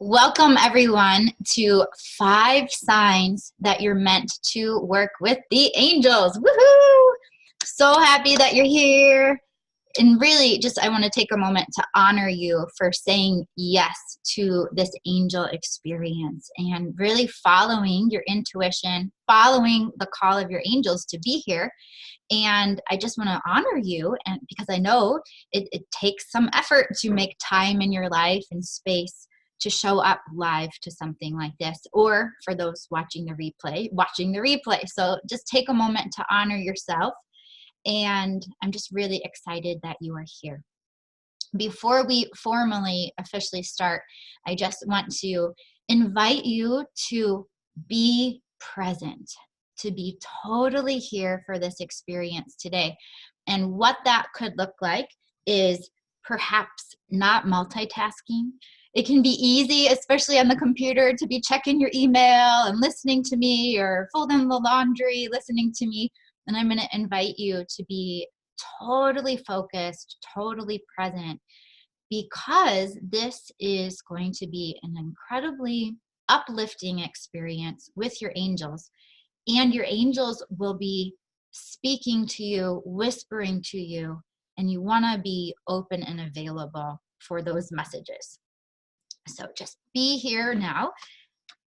Welcome everyone to 5 signs that you're meant to work with the angels. Woohoo! So happy that you're here. And really just I want to take a moment to honor you for saying yes to this angel experience and really following your intuition, following the call of your angels to be here. And I just want to honor you, and because I know it takes some effort to make time in your life and space to show up live to something like this, or for those watching the replay. So just take a moment to honor yourself. And I'm just really excited that you are here. Before we formally, officially start, I just want to invite you to be present, to be totally here for this experience today. And what that could look like is perhaps not multitasking. It can be easy, especially on the computer, to be checking your email and listening to me, or folding the laundry, listening to me. And I'm going to invite you to be totally focused, totally present, because this is going to be an incredibly uplifting experience with your angels. And your angels will be speaking to you, whispering to you, and you want to be open and available for those messages. So just be here now.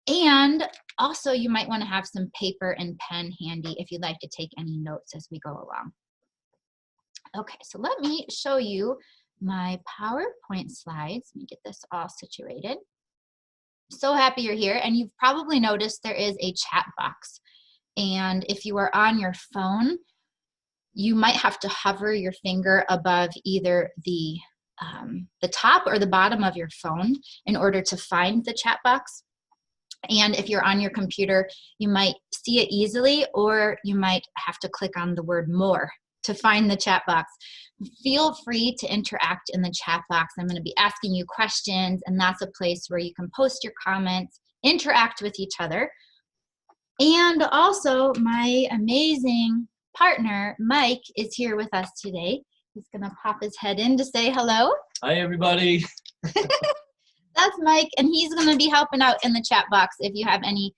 And also you might want to have some paper and pen handy if you'd like to take any notes as we go along. Okay, so let me show you my PowerPoint slides. Let me get this all situated. So happy you're here. And you've probably noticed there is a chat box. And if you are on your phone, you might have to hover your finger above either the top or the bottom of your phone in order to find the chat box. And if you're on your computer, you might see it easily, or you might have to click on the word more to find the chat box. Feel free to interact in the chat box. I'm going to be asking you questions, and that's a place where you can post your comments, interact with each other. And also, my amazing partner, Mike, is here with us today. He's going to pop his head in to say hello. Hi, everybody. That's Mike, and he's going to be helping out in the chat box if you have any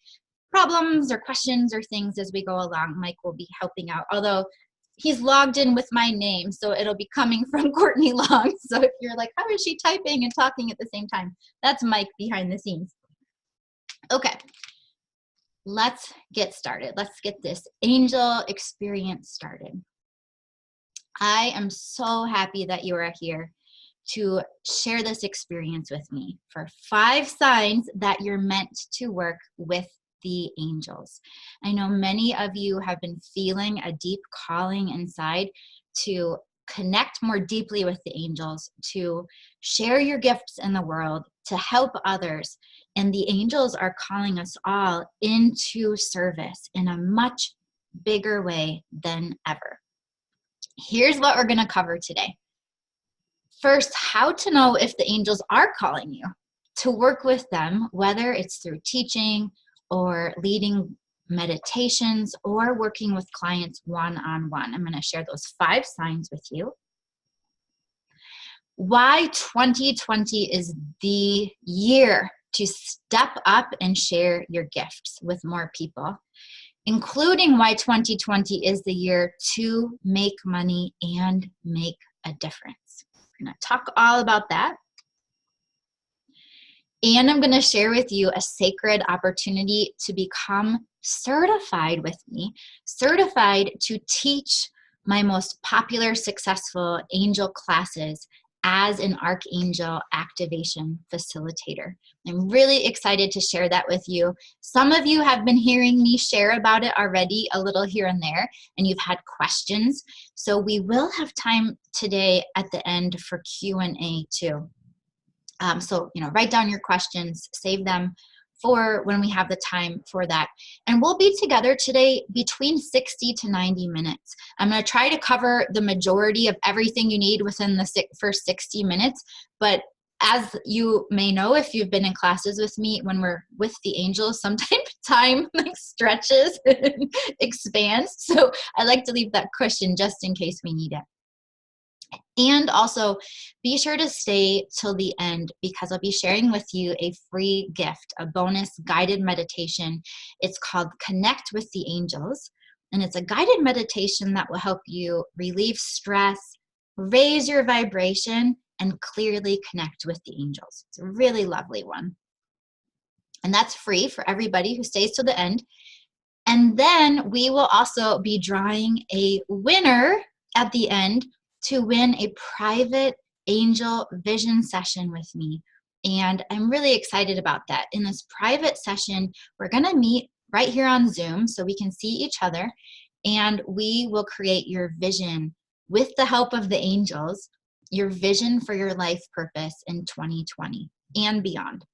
problems or questions or things as we go along. Mike will be helping out, although he's logged in with my name, so it'll be coming from Courtney Long. So if you're like, how is she typing and talking at the same time? That's Mike behind the scenes. Okay, let's get started. Let's get this angel experience started. I am so happy that you are here to share this experience with me for 5 signs that you're meant to work with the angels. I know many of you have been feeling a deep calling inside to connect more deeply with the angels, to share your gifts in the world, to help others. And the angels are calling us all into service in a much bigger way than ever. Here's what we're going to cover today. First, how to know if the angels are calling you to work with them, whether it's through teaching or leading meditations or working with clients one-on-one. I'm going to share those 5 signs with you. Why 2020 is the year to step up and share your gifts with more people, including why 2020 is the year to make money and make a difference. We're going to talk all about that. And I'm going to share with you a sacred opportunity to become certified with me, certified to teach my most popular, successful angel classes as an Archangel Activation Facilitator. I'm really excited to share that with you. Some of you have been hearing me share about it already a little here and there, and you've had questions. So we will have time today at the end for Q&A too. So, write down your questions, save them for when we have the time for that. And we'll be together today between 60 to 90 minutes. I'm going to try to cover the majority of everything you need within the first 60 minutes. But as you may know, if you've been in classes with me, when we're with the angels, sometimes time stretches and expands. So I like to leave that cushion just in case we need it. And also be sure to stay till the end because I'll be sharing with you a free gift, a bonus guided meditation. It's called Connect with the Angels. And it's a guided meditation that will help you relieve stress, raise your vibration, and clearly connect with the angels. It's a really lovely one. And that's free for everybody who stays to the end. And then we will also be drawing a winner at the end to win a private angel vision session with me. And I'm really excited about that. In this private session, we're going to meet right here on Zoom so we can see each other, and we will create your vision with the help of the angels, your vision for your life purpose in 2020 and beyond.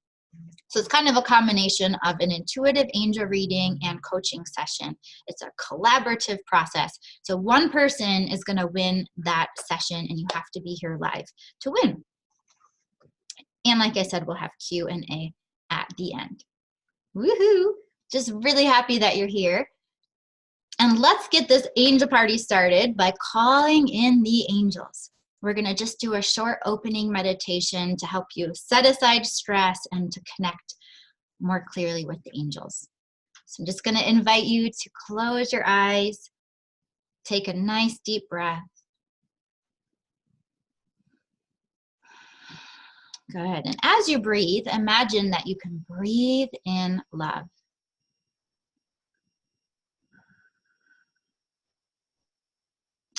So it's kind of a combination of an intuitive angel reading and coaching session. It's a collaborative process. So one person is going to win that session, and you have to be here live to win. And like I said, we'll have Q&A at the end. Woohoo! Just really happy that you're here. And let's get this angel party started by calling in the angels. We're going to just do a short opening meditation to help you set aside stress and to connect more clearly with the angels. So I'm just going to invite you to close your eyes, take a nice deep breath. Good. And as you breathe, imagine that you can breathe in love.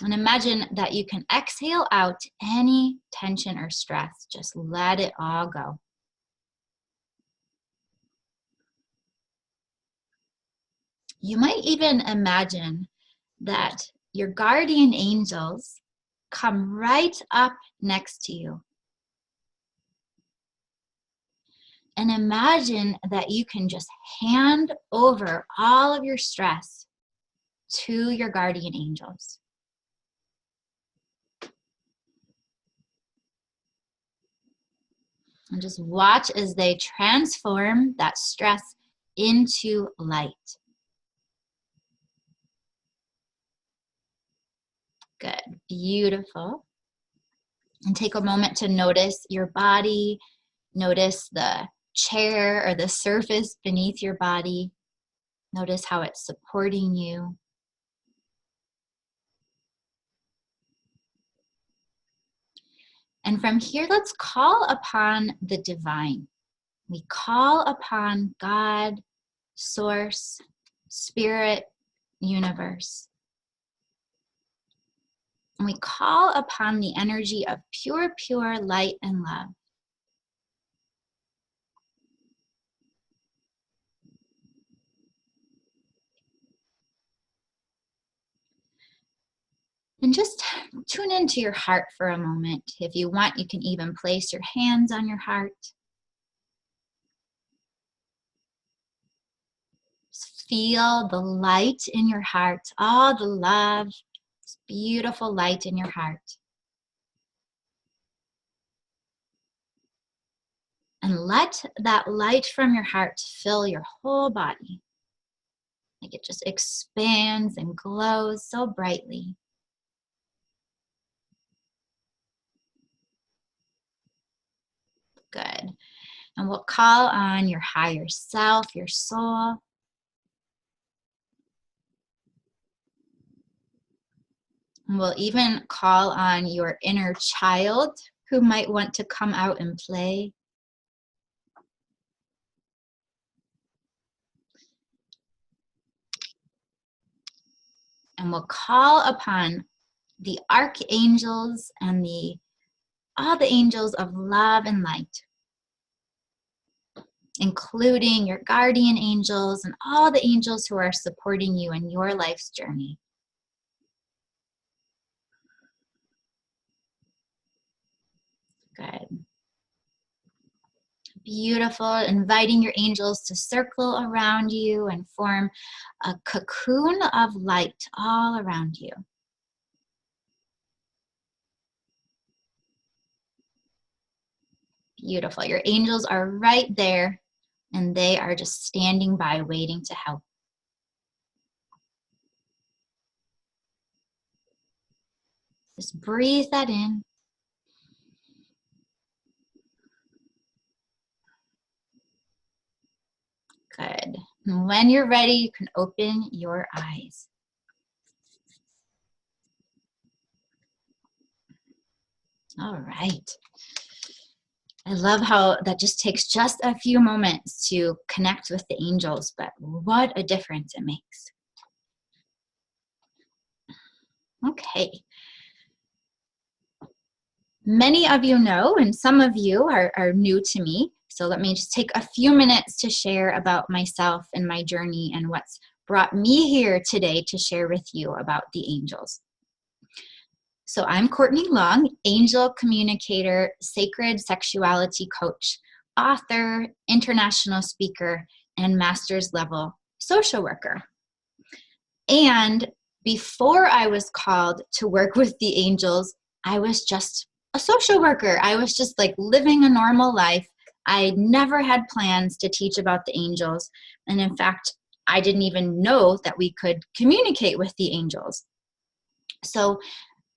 And imagine that you can exhale out any tension or stress. Just let it all go. You might even imagine that your guardian angels come right up next to you. And imagine that you can just hand over all of your stress to your guardian angels. And just watch as they transform that stress into light. Good, beautiful. And take a moment to notice your body, notice the chair or the surface beneath your body. Notice how it's supporting you. And from here, let's call upon the divine. We call upon God, Source, Spirit, Universe. And we call upon the energy of pure, pure light and love. And just tune into your heart for a moment. If you want, you can even place your hands on your heart. Just feel the light in your heart, all the love, this beautiful light in your heart. And let that light from your heart fill your whole body. Like it just expands and glows so brightly. Good. And we'll call on your higher self, your soul. And we'll even call on your inner child who might want to come out and play. And we'll call upon the archangels and all the angels of love and light, including your guardian angels and all the angels who are supporting you in your life's journey. Good. Beautiful. Inviting your angels to circle around you and form a cocoon of light all around you. Beautiful. Your angels are right there, and they are just standing by waiting to help. Just breathe that in. Good. And when you're ready, you can open your eyes. All right. I love how that just takes just a few moments to connect with the angels, but what a difference it makes. Okay. Many of you know, and some of you are new to me. So let me just take a few minutes to share about myself and my journey and what's brought me here today to share with you about the angels. So I'm Courtney Long, angel communicator, sacred sexuality coach, author, international speaker, and master's level social worker. And before I was called to work with the angels, I was just a social worker. I was just like living a normal life. I never had plans to teach about the angels. And in fact, I didn't even know that we could communicate with the angels.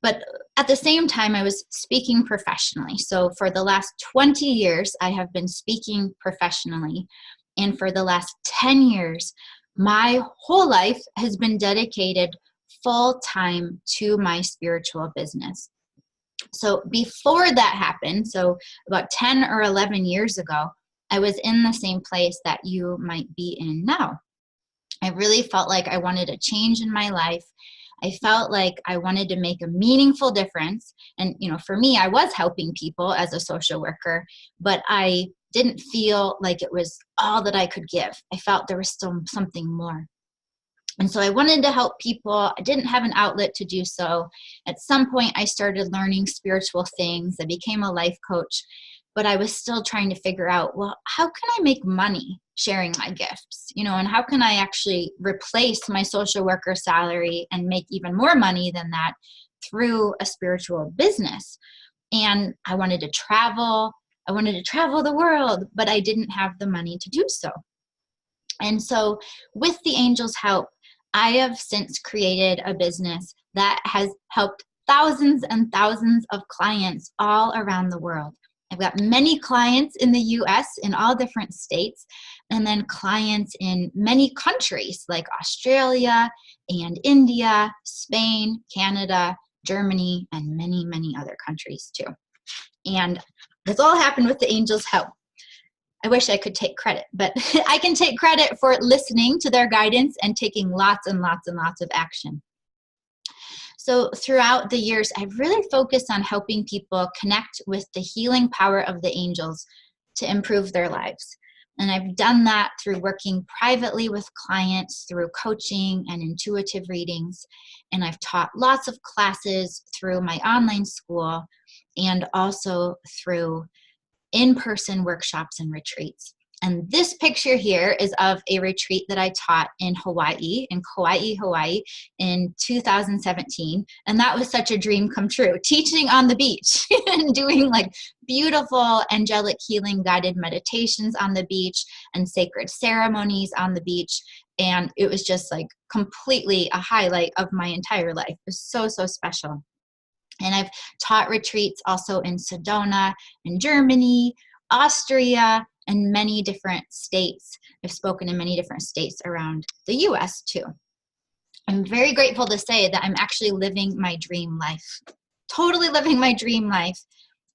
But at the same time, I was speaking professionally. So for the last 20 years, I have been speaking professionally. And for the last 10 years, my whole life has been dedicated full time to my spiritual business. So before that happened, so about 10 or 11 years ago, I was in the same place that you might be in now. I really felt like I wanted a change in my life. I felt like I wanted to make a meaningful difference. And, for me, I was helping people as a social worker, but I didn't feel like it was all that I could give. I felt there was still something more. And so I wanted to help people. I didn't have an outlet to do so. At some point, I started learning spiritual things. I became a life coach, but I was still trying to figure out, well, how can I make money sharing my gifts? And how can I actually replace my social worker salary and make even more money than that through a spiritual business? And I wanted to travel. I wanted to travel the world, but I didn't have the money to do so. And so with the angels' help, I have since created a business that has helped thousands and thousands of clients all around the world. I've got many clients in the US in all different states, and then clients in many countries like Australia and India, Spain, Canada, Germany, and many, many other countries too. And this all happened with the angels' help. I wish I could take credit, but I can take credit for listening to their guidance and taking lots and lots and lots of action. So throughout the years, I've really focused on helping people connect with the healing power of the angels to improve their lives. And I've done that through working privately with clients, through coaching and intuitive readings. And I've taught lots of classes through my online school and also through in-person workshops and retreats. And this picture here is of a retreat that I taught in Hawaii, in Kauai, Hawaii in 2017. And that was such a dream come true, teaching on the beach and doing like beautiful angelic healing guided meditations on the beach and sacred ceremonies on the beach. And it was just like completely a highlight of my entire life. It was so, so special. And I've taught retreats also in Sedona, in Germany, Austria, and many different states. I've spoken in many different states around the US too. I'm very grateful to say that I'm actually living my dream life, totally living my dream life.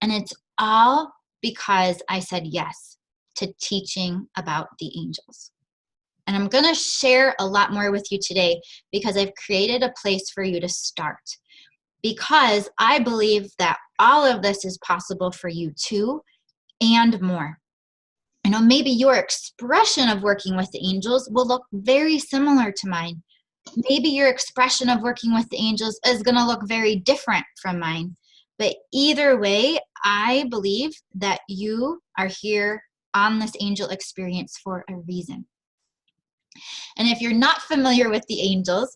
And it's all because I said yes to teaching about the angels. And I'm going to share a lot more with you today because I've created a place for you to start. Because I believe that all of this is possible for you too, and more. Maybe your expression of working with the angels will look very similar to mine. Maybe your expression of working with the angels is going to look very different from mine. But either way, I believe that you are here on this angel experience for a reason. And if you're not familiar with the angels,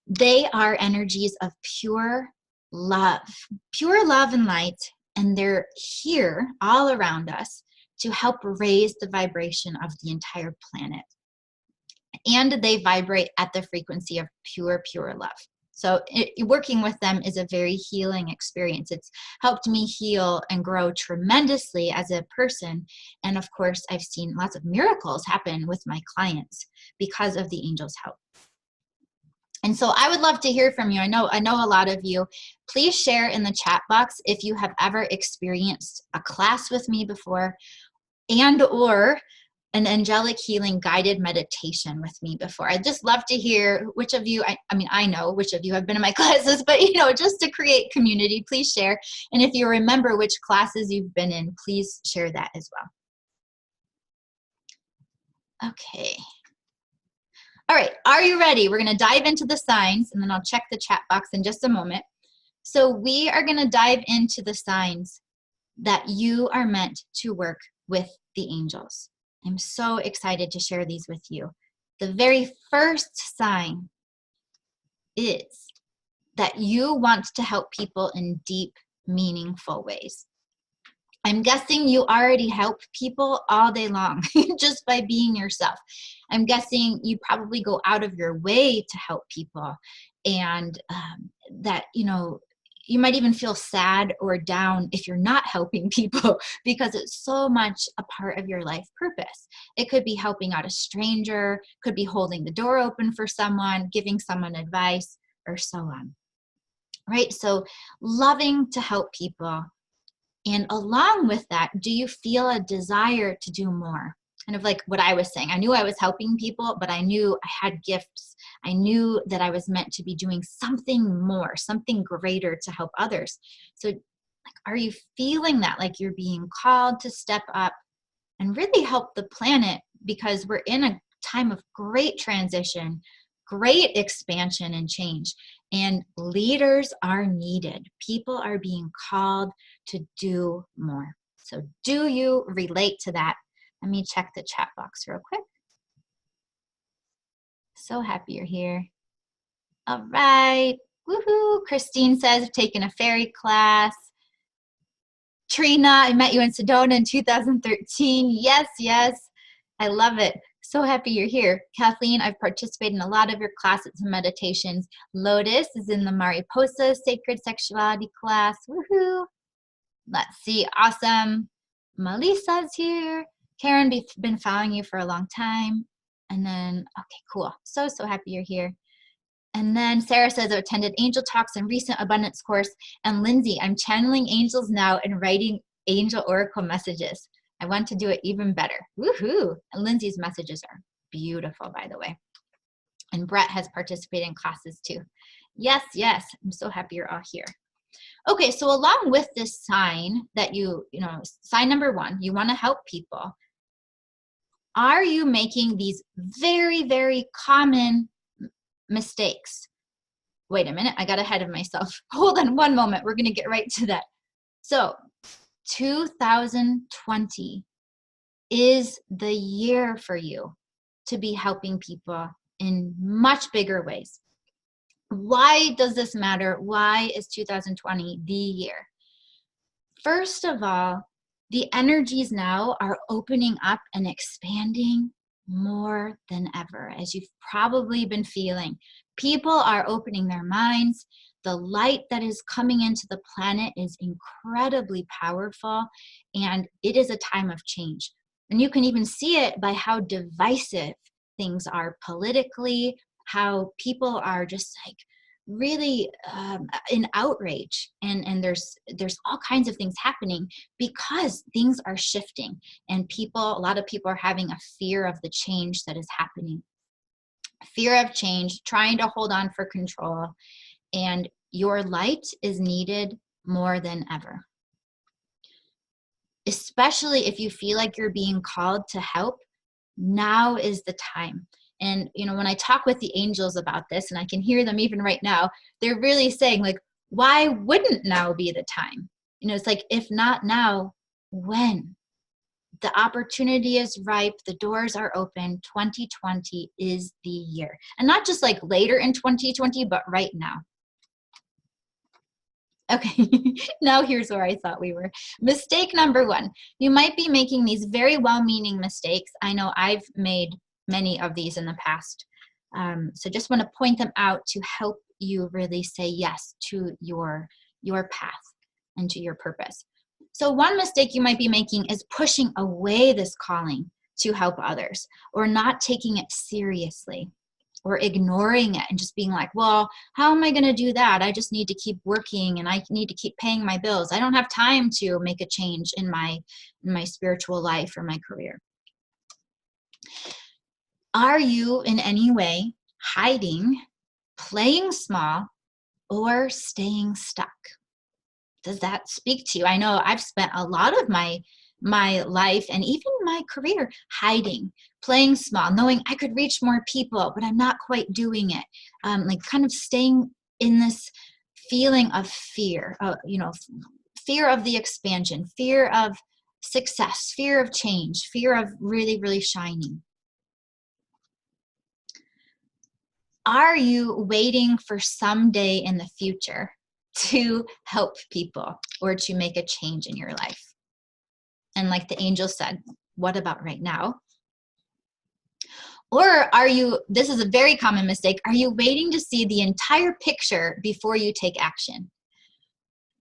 they are energies of pure love and light, and they're here all around us to help raise the vibration of the entire planet. And they vibrate at the frequency of pure, pure love. So working with them is a very healing experience. It's helped me heal and grow tremendously as a person. And of course, I've seen lots of miracles happen with my clients because of the angels' help. And so I would love to hear from you. I know a lot of you. Please share in the chat box if you have ever experienced a class with me before, and or an angelic healing guided meditation with me before. I'd just love to hear which of you, I mean, I know which of you have been in my classes, but just to create community, please share. And if you remember which classes you've been in, please share that as well. Okay. All right, are you ready? We're gonna dive into the signs, and then I'll check the chat box in just a moment. So we are gonna dive into the signs that you are meant to work with the angels. I'm so excited to share these with you. The very first sign is that you want to help people in deep, meaningful ways. I'm guessing you already help people all day long just by being yourself. I'm guessing you probably go out of your way to help people, and that, you might even feel sad or down if you're not helping people because it's so much a part of your life purpose. It could be helping out a stranger, could be holding the door open for someone, giving someone advice, or so on. Right? So loving to help people. And along with that, do you feel a desire to do more? Kind of like what I was saying. I knew I was helping people, but I knew I had gifts. I knew that I was meant to be doing something more, something greater to help others. So are you feeling that, like you're being called to step up and really help the planet? Because we're in a time of great transition, great expansion and change. And leaders are needed. People are being called to do more. So do you relate to that? Let me check the chat box real quick. So happy you're here. All right. Woohoo. Christine says, I've taken a fairy class. Trina, I met you in Sedona in 2013. Yes, yes. I love it. So happy you're here. Kathleen, I've participated in a lot of your classes and meditations. Lotus is in the Mariposa Sacred Sexuality class. Woohoo. Let's see. Awesome. Melissa's here. Karen, been following you for a long time. And then, okay, cool. So happy you're here. And then Sarah says, I've attended Angel Talks and recent Abundance course. And Lindsay, I'm channeling angels now and writing angel oracle messages. I want to do it even better. Woohoo! And Lindsay's messages are beautiful, by the way. And Brett has participated in classes too. Yes, yes. I'm so happy you're all here. Okay, so along with this sign that sign number 1, you want to help people. Are you making these very, very common mistakes? Wait a minute, I got ahead of myself. Hold on one moment. We're going to get right to that. So 2020 is the year for you to be helping people in much bigger ways. Why does this matter? Why is 2020 the year? First of all, the energies now are opening up and expanding more than ever, as you've probably been feeling. People are opening their minds. The light that is coming into the planet is incredibly powerful, and it is a time of change. And you can even see it by how divisive things are politically, how people are just like really in outrage, and there's all kinds of things happening because things are shifting, and a lot of people are having a fear of the change that is happening. Fear of change, trying to hold on for control, and your light is needed more than ever. Especially if you feel like you're being called to help, now is the time. And, when I talk with the angels about this, and I can hear them even right now, they're really saying, like, why wouldn't now be the time? It's like, if not now, when? The opportunity is ripe. The doors are open. 2020 is the year. And not just like later in 2020, but right now. Okay, now here's where I thought we were. Mistake number 1. You might be making these very well-meaning mistakes. I know I've made many of these in the past. So just want to point them out to help you really say yes to your path and to your purpose. So one mistake you might be making is pushing away this calling to help others, or not taking it seriously, or ignoring it and just being like, well, how am I going to do that? I just need to keep working and I need to keep paying my bills. I don't have time to make a change in my spiritual life or my career. Are you in any way hiding, playing small, or staying stuck? Does that speak to you? I know I've spent a lot of my life and even my career hiding, playing small, knowing I could reach more people, but I'm not quite doing it. Like kind of staying in this feeling of fear, fear of the expansion, fear of success, fear of change, fear of really, really shining. Are you waiting for someday in the future to help people or to make a change in your life? And like the angel said, what about right now? Or are you, this is a very common mistake, are you waiting to see the entire picture before you take action?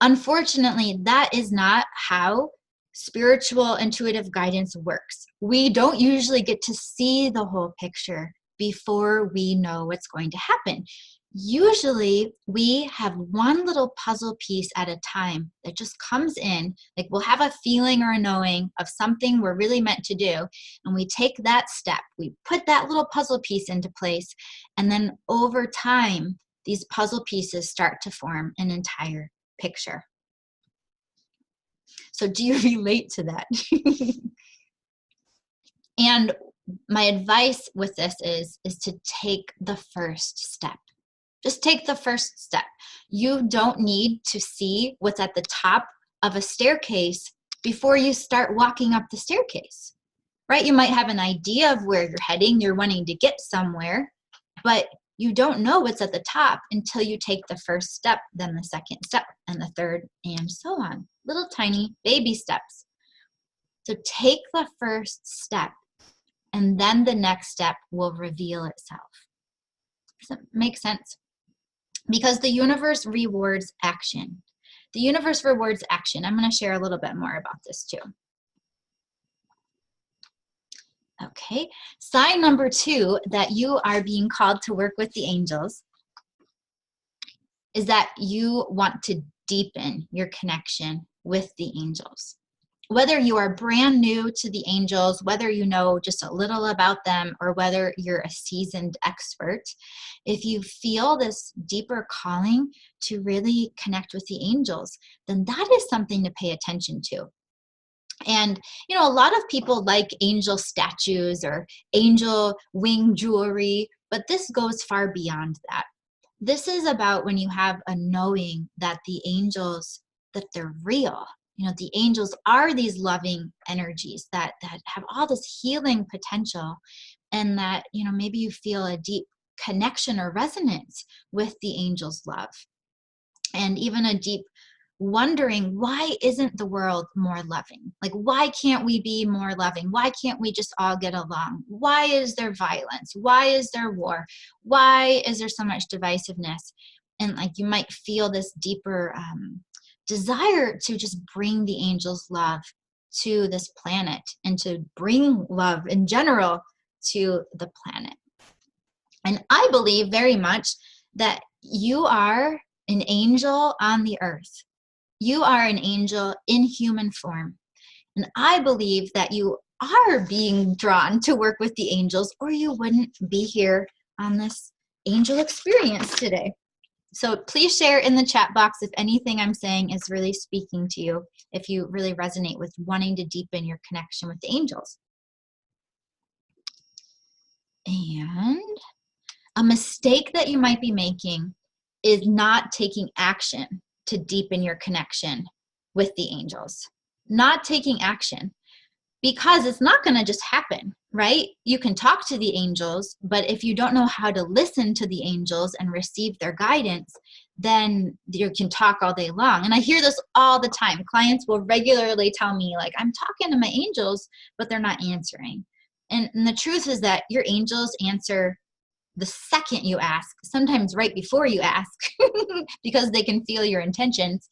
Unfortunately, that is not how spiritual intuitive guidance works. We don't usually get to see the whole picture before we know what's going to happen. Usually we have one little puzzle piece at a time that just comes in. Like we'll have a feeling or a knowing of something we're really meant to do, and we take that step, we put that little puzzle piece into place, and then over time these puzzle pieces start to form an entire picture. So do you relate to that? And my advice with this is to take the first step. Just take the first step. You don't need to see what's at the top of a staircase before you start walking up the staircase, right? You might have an idea of where you're heading, you're wanting to get somewhere, but you don't know what's at the top until you take the first step, then the second step, and the third, and so on. Little tiny baby steps. So take the first step, and then the next step will reveal itself. Does that make sense? Because the universe rewards action. The universe rewards action. I'm going to share a little bit more about this too. Okay, sign number 2 that you are being called to work with the angels is that you want to deepen your connection with the angels. Whether you are brand new to the angels, whether you know just a little about them, or whether you're a seasoned expert, if you feel this deeper calling to really connect with the angels, then that is something to pay attention to. And, a lot of people like angel statues or angel wing jewelry, but this goes far beyond that. This is about when you have a knowing that the angels, that they're real. The angels are these loving energies that have all this healing potential, and that, maybe you feel a deep connection or resonance with the angels' love, and even a deep wondering, why isn't the world more loving? Like, why can't we be more loving? Why can't we just all get along? Why is there violence? Why is there war? Why is there so much divisiveness? And like, you might feel this deeper desire to just bring the angels' love to this planet, and to bring love in general to the planet. And I believe very much that you are an angel on the earth. You are an angel in human form. And I believe that you are being drawn to work with the angels, or you wouldn't be here on this angel experience today. So please share in the chat box if anything I'm saying is really speaking to you, if you really resonate with wanting to deepen your connection with the angels. And a mistake that you might be making is not taking action to deepen your connection with the angels. Not taking action, because it's not going to just happen, right? You can talk to the angels, but if you don't know how to listen to the angels and receive their guidance, then you can talk all day long. And I hear this all the time. Clients will regularly tell me, like, I'm talking to my angels, but they're not answering. And the truth is that your angels answer the second you ask, sometimes right before you ask, because they can feel your intentions.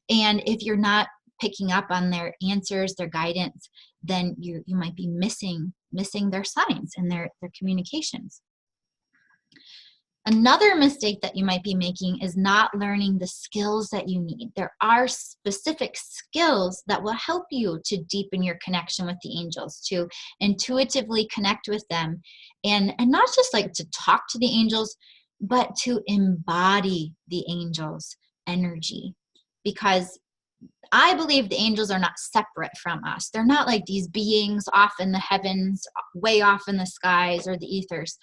And if you're not picking up on their answers, their guidance, then you might be missing their signs and their communications. Another mistake that you might be making is not learning the skills that you need. There are specific skills that will help you to deepen your connection with the angels, to intuitively connect with them, and not just like to talk to the angels, but to embody the angels' energy. Because I believe the angels are not separate from us. They're not like these beings off in the heavens, way off in the skies or the ethers.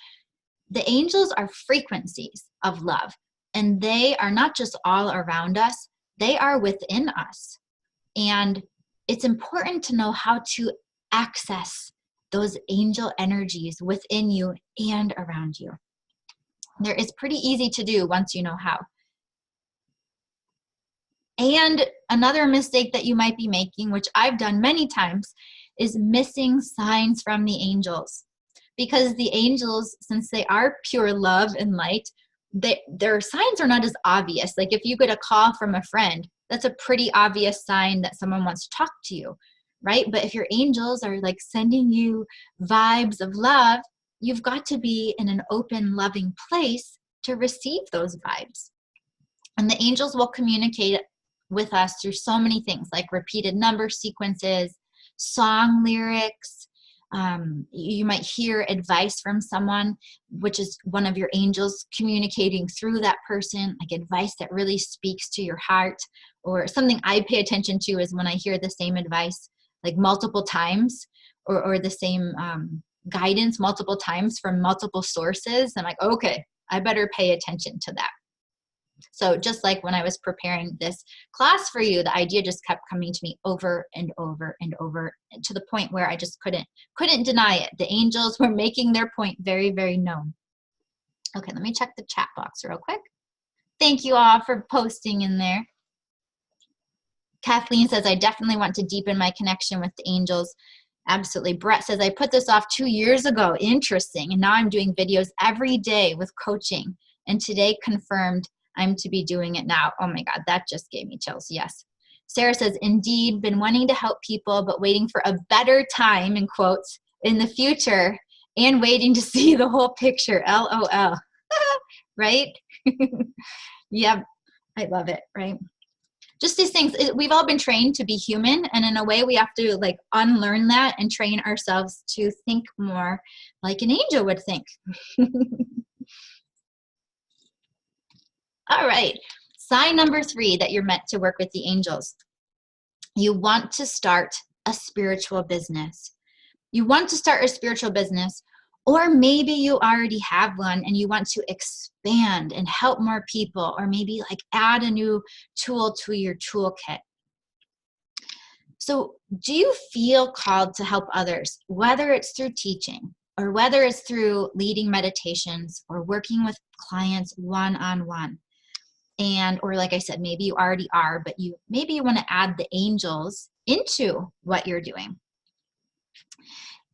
The angels are frequencies of love, and they are not just all around us, they are within us. And it's important to know how to access those angel energies within you and around you. It's pretty easy to do once you know how. And another mistake that you might be making, which I've done many times, is missing signs from the angels. Because the angels, since they are pure love and light, their signs are not as obvious. Like if you get a call from a friend, that's a pretty obvious sign that someone wants to talk to you, right? But if your angels are like sending you vibes of love, you've got to be in an open, loving place to receive those vibes. And the angels will communicate with us through so many things, like repeated number sequences, song lyrics. You might hear advice from someone, which is one of your angels communicating through that person, like advice that really speaks to your heart. Or something I pay attention to is when I hear the same advice like multiple times, or the same guidance multiple times from multiple sources. I'm like, okay, I better pay attention to that. So just like when I was preparing this class for you, the idea just kept coming to me over and over and over, to the point where I just couldn't deny it. The angels were making their point very, very known. Okay, let me check the chat box real quick. Thank you all for posting in there. Kathleen says, I definitely want to deepen my connection with the angels. Absolutely. Brett says, I put this off 2 years ago. Interesting. And now I'm doing videos every day with coaching. And today confirmed I'm to be doing it now. Oh my God, that just gave me chills. Yes. Sarah says, indeed, been wanting to help people, but waiting for a better time, in quotes, in the future, and waiting to see the whole picture. LOL. Right? Yep. I love it. Right? Just these things, we've all been trained to be human, and in a way we have to like unlearn that and train ourselves to think more like an angel would think. All right, sign number 3 that you're meant to work with the angels. You want to start a spiritual business. You want to start a spiritual business, or maybe you already have one and you want to expand and help more people, or maybe like add a new tool to your toolkit. So do you feel called to help others, whether it's through teaching, or whether it's through leading meditations, or working with clients one-on-one? And, or like I said, maybe you already are, but maybe you want to add the angels into what you're doing.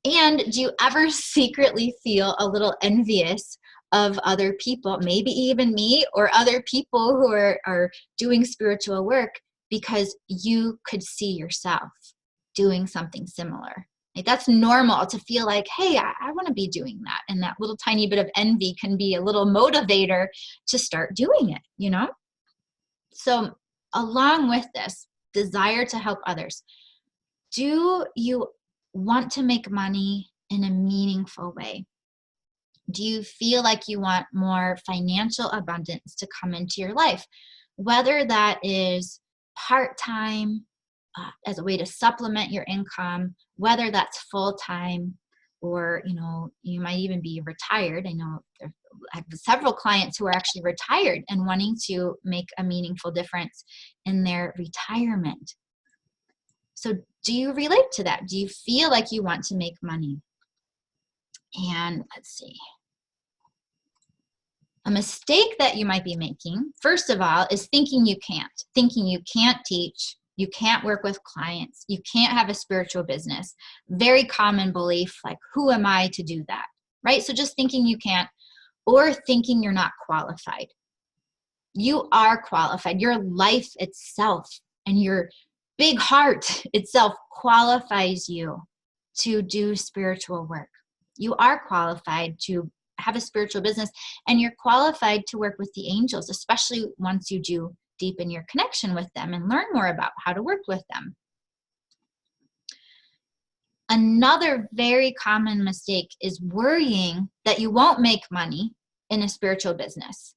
And do you ever secretly feel a little envious of other people, maybe even me or other people who are doing spiritual work, because you could see yourself doing something similar? Like, that's normal to feel like, hey, I want to be doing that. And that little tiny bit of envy can be a little motivator to start doing it, you know? So along with this desire to help others, do you want to make money in a meaningful way? Do you feel like you want more financial abundance to come into your life? Whether that is part-time, as a way to supplement your income, whether that's full-time, or you might even be retired. I know I have several clients who are actually retired and wanting to make a meaningful difference in their retirement. So do you relate to that? Do you feel like you want to make money? And let's see. A mistake that you might be making, first of all, is thinking you can't teach, you can't work with clients, you can't have a spiritual business. Very common belief, like, who am I to do that, right? So just thinking you can't. or thinking you're not qualified. You are qualified. Your life itself and your big heart itself qualifies you to do spiritual work. You are qualified to have a spiritual business, and you're qualified to work with the angels, especially once you do deepen your connection with them and learn more about how to work with them. Another very common mistake is worrying that you won't make money in a spiritual business,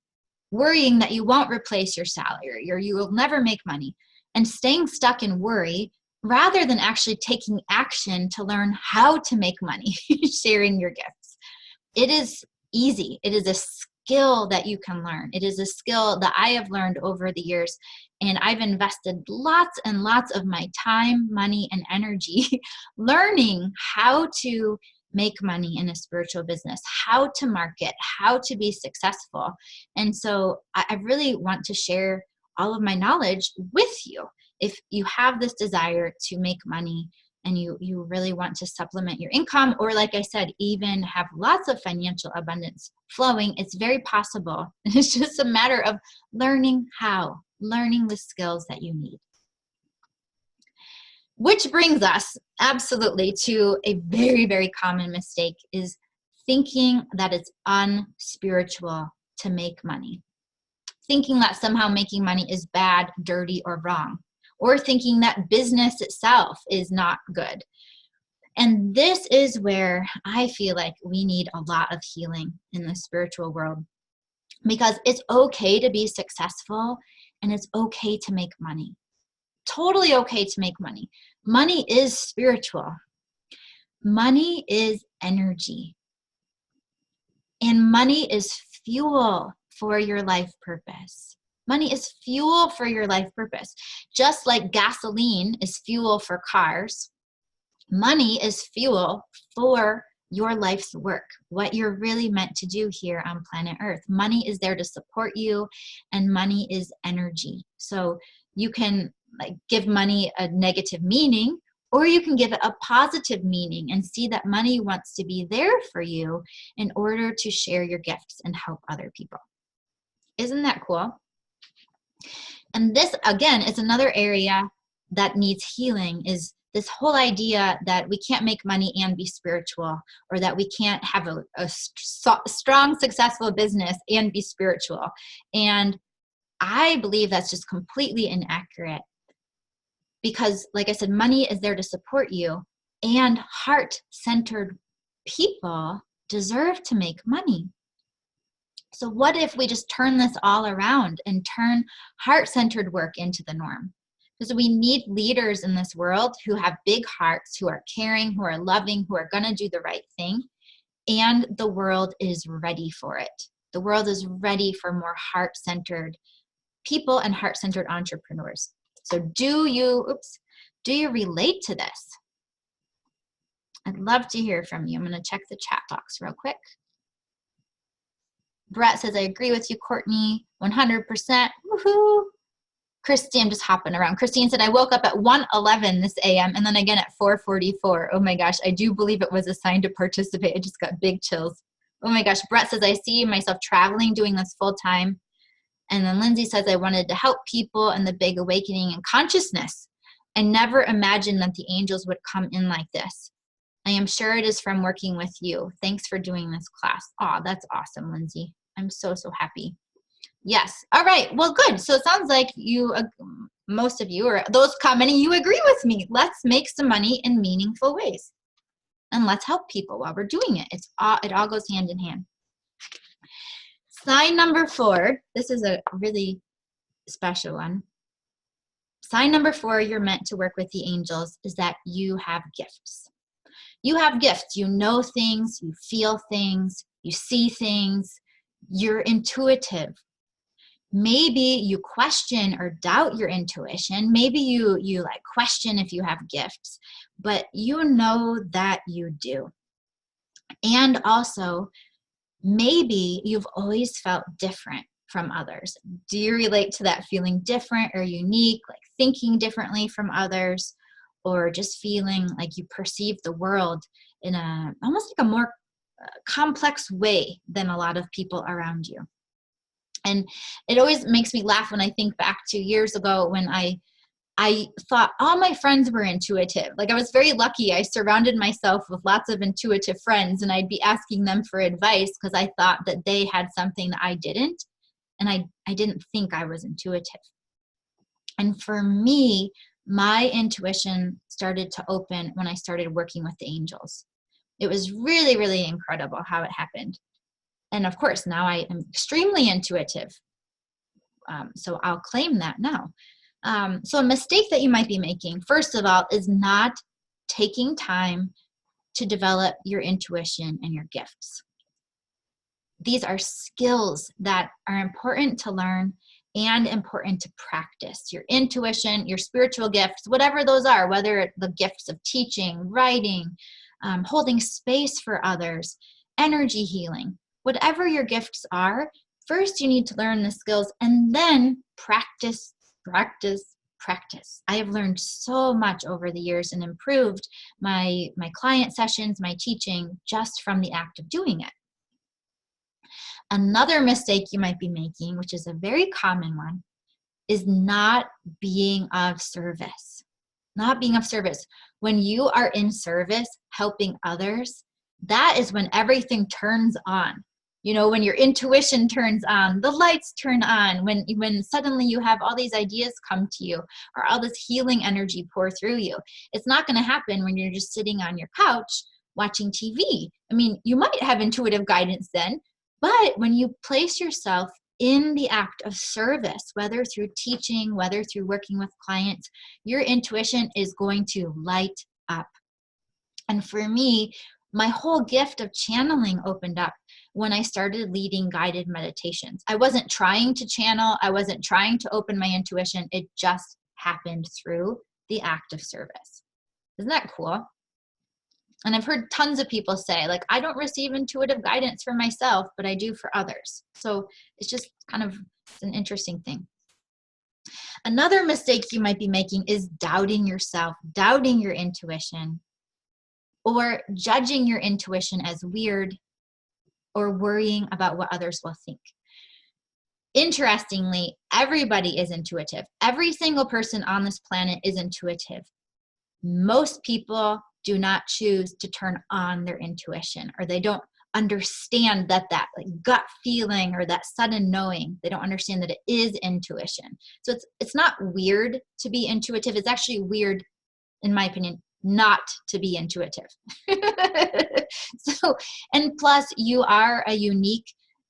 worrying that you won't replace your salary or you will never make money, and staying stuck in worry rather than actually taking action to learn how to make money, sharing your gifts. It is easy. It is a skill that you can learn. It is a skill that I have learned over the years, and I've invested lots and lots of my time, money, and energy learning how to make money in a spiritual business, how to market, how to be successful. And so I really want to share all of my knowledge with you. If you have this desire to make money and you really want to supplement your income, or like I said, even have lots of financial abundance flowing, it's very possible. It's just a matter of learning how, learning the skills that you need. Which brings us absolutely to a very, very common mistake, is thinking that it's unspiritual to make money. Thinking that somehow making money is bad, dirty, or wrong. Or thinking that business itself is not good. And this is where I feel like we need a lot of healing in the spiritual world, because it's okay to be successful and it's okay to make money. Totally okay to make money. Money is spiritual. Money is energy. And money is fuel for your life purpose. Money is fuel for your life purpose. Just like gasoline is fuel for cars, money is fuel for your life's work, what you're really meant to do here on planet Earth. Money is there to support you, and money is energy. So you can give money a negative meaning, or you can give it a positive meaning and see that money wants to be there for you in order to share your gifts and help other people. Isn't that cool? And this, again, is another area that needs healing, is this whole idea that we can't make money and be spiritual, or that we can't have a strong, successful business and be spiritual. And I believe that's just completely inaccurate, because, like I said, money is there to support you, and heart-centered people deserve to make money. So what if we just turn this all around and turn heart-centered work into the norm? Because we need leaders in this world who have big hearts, who are caring, who are loving, who are going to do the right thing. And the world is ready for it. The world is ready for more heart-centered people and heart-centered entrepreneurs. So do you relate to this? I'd love to hear from you. I'm going to check the chat box real quick. Brett says, I agree with you, Courtney, 100%. Woohoo! Christine, I'm just hopping around. Christine said, I woke up at 1:11 this a.m. and then again at 4:44. Oh my gosh, I do believe it was a sign to participate. I just got big chills. Oh my gosh. Brett says, I see myself traveling, doing this full time. And then Lindsay says, I wanted to help people in the big awakening and consciousness. I never imagined that the angels would come in like this. I am sure it is from working with you. Thanks for doing this class. Oh, that's awesome, Lindsay. I'm so, so happy. Yes. All right. Well, good. So it sounds like you, most of you, or those commenting, you agree with me. Let's make some money in meaningful ways. And let's help people while we're doing it. It all goes hand in hand. Sign number 4. This is a really special one. Sign number 4, you're meant to work with the angels, is that you have gifts. You have gifts. You know things. You feel things. You see things. You're intuitive. Maybe you question or doubt your intuition. Maybe you question if you have gifts, but you know that you do. And also, maybe you've always felt different from others. Do you relate to that, feeling different or unique, like thinking differently from others, or just feeling like you perceive the world in almost like a more complex way than a lot of people around you. And it always makes me laugh when I think back to years ago when I thought all my friends were intuitive. Like, I was very lucky. I surrounded myself with lots of intuitive friends, and I'd be asking them for advice because I thought that they had something that I didn't. And I didn't think I was intuitive. And for me, my intuition started to open when I started working with the angels. It was really, really incredible how it happened. And of course, now I am extremely intuitive. So I'll claim that now. So a mistake that you might be making, first of all, is not taking time to develop your intuition and your gifts. These are skills that are important to learn and important to practice. Your intuition, your spiritual gifts, whatever those are, whether the gifts of teaching, writing, holding space for others, energy healing, whatever your gifts are, first you need to learn the skills and then practice, practice, practice. I have learned so much over the years and improved my client sessions, my teaching, just from the act of doing it. Another mistake you might be making, which is a very common one, is not being of service. Not being of service. When you are in service, helping others, that is when everything turns on. You know, when your intuition turns on, the lights turn on, when suddenly you have all these ideas come to you or all this healing energy pour through you. It's not going to happen when you're just sitting on your couch watching TV. I mean, you might have intuitive guidance then, but when you place yourself in the act of service, whether through teaching, whether through working with clients, your intuition is going to light up. And for me, my whole gift of channeling opened up when I started leading guided meditations. I wasn't trying to channel. I wasn't trying to open my intuition. It just happened through the act of service. Isn't that cool? And I've heard tons of people say, like, I don't receive intuitive guidance for myself, but I do for others. So it's just kind of an interesting thing. Another mistake you might be making is doubting yourself, doubting your intuition, or judging your intuition as weird, or worrying about what others will think. Interestingly, everybody is intuitive. Every single person on this planet is intuitive. Most people do not choose to turn on their intuition, or they don't understand that like gut feeling or that sudden knowing. They don't understand that it is intuition. So it's not weird to be intuitive. It's actually weird, in my opinion, not to be intuitive. So, and plus you are a unique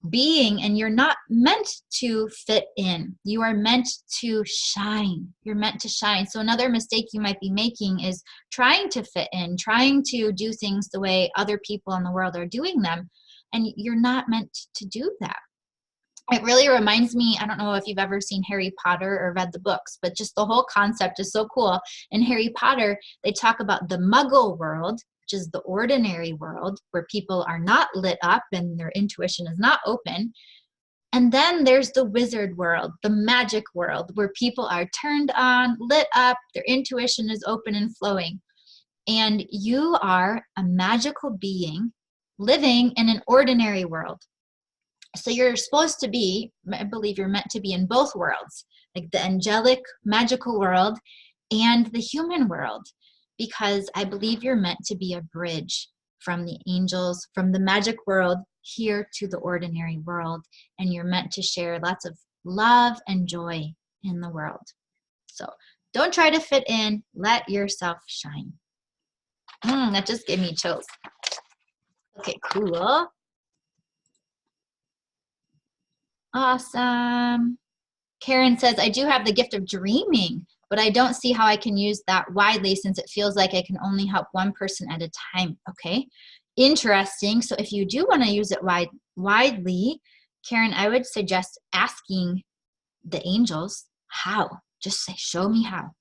being and you're not meant to fit in. You are meant to shine. You're meant to shine. So another mistake you might be making is trying to fit in, trying to do things the way other people in the world are doing them. And you're not meant to do that. It really reminds me, I don't know if you've ever seen Harry Potter or read the books, but just the whole concept is so cool. In Harry Potter, they talk about the Muggle world, which is the ordinary world where people are not lit up and their intuition is not open. And then there's the wizard world, the magic world, where people are turned on, lit up, their intuition is open and flowing. And you are a magical being living in an ordinary world. So you're supposed to be, I believe you're meant to be in both worlds, like the angelic, magical world and the human world, because I believe you're meant to be a bridge from the angels, from the magic world here to the ordinary world. And you're meant to share lots of love and joy in the world. So don't try to fit in, let yourself shine. That just gave me chills. Okay, cool. Awesome. Karen says, I do have the gift of dreaming, but I don't see how I can use that widely since it feels like I can only help one person at a time. Okay, interesting. So if you do want to use it widely, Karen, I would suggest asking the angels how. Just say, show me how.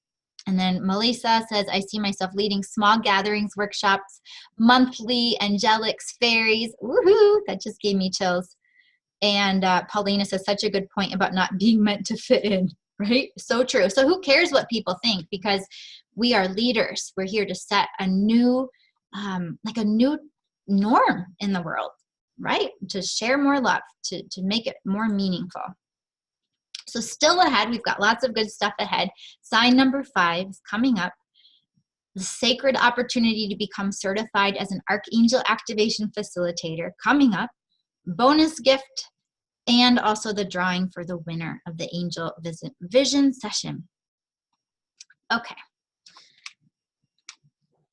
And then Melissa says, I see myself leading small gatherings, workshops, monthly, angelics, fairies. Woohoo! That just gave me chills. And Paulina says, such a good point about not being meant to fit in, right? So true. So who cares what people think? Because we are leaders. We're here to set a new, like a new norm in the world, right? To share more love, to make it more meaningful. So still ahead, we've got lots of good stuff ahead. Sign number 5 is coming up. The sacred opportunity to become certified as an Archangel Activation Facilitator coming up. Bonus gift, and also the drawing for the winner of the Angel Vision session. Okay.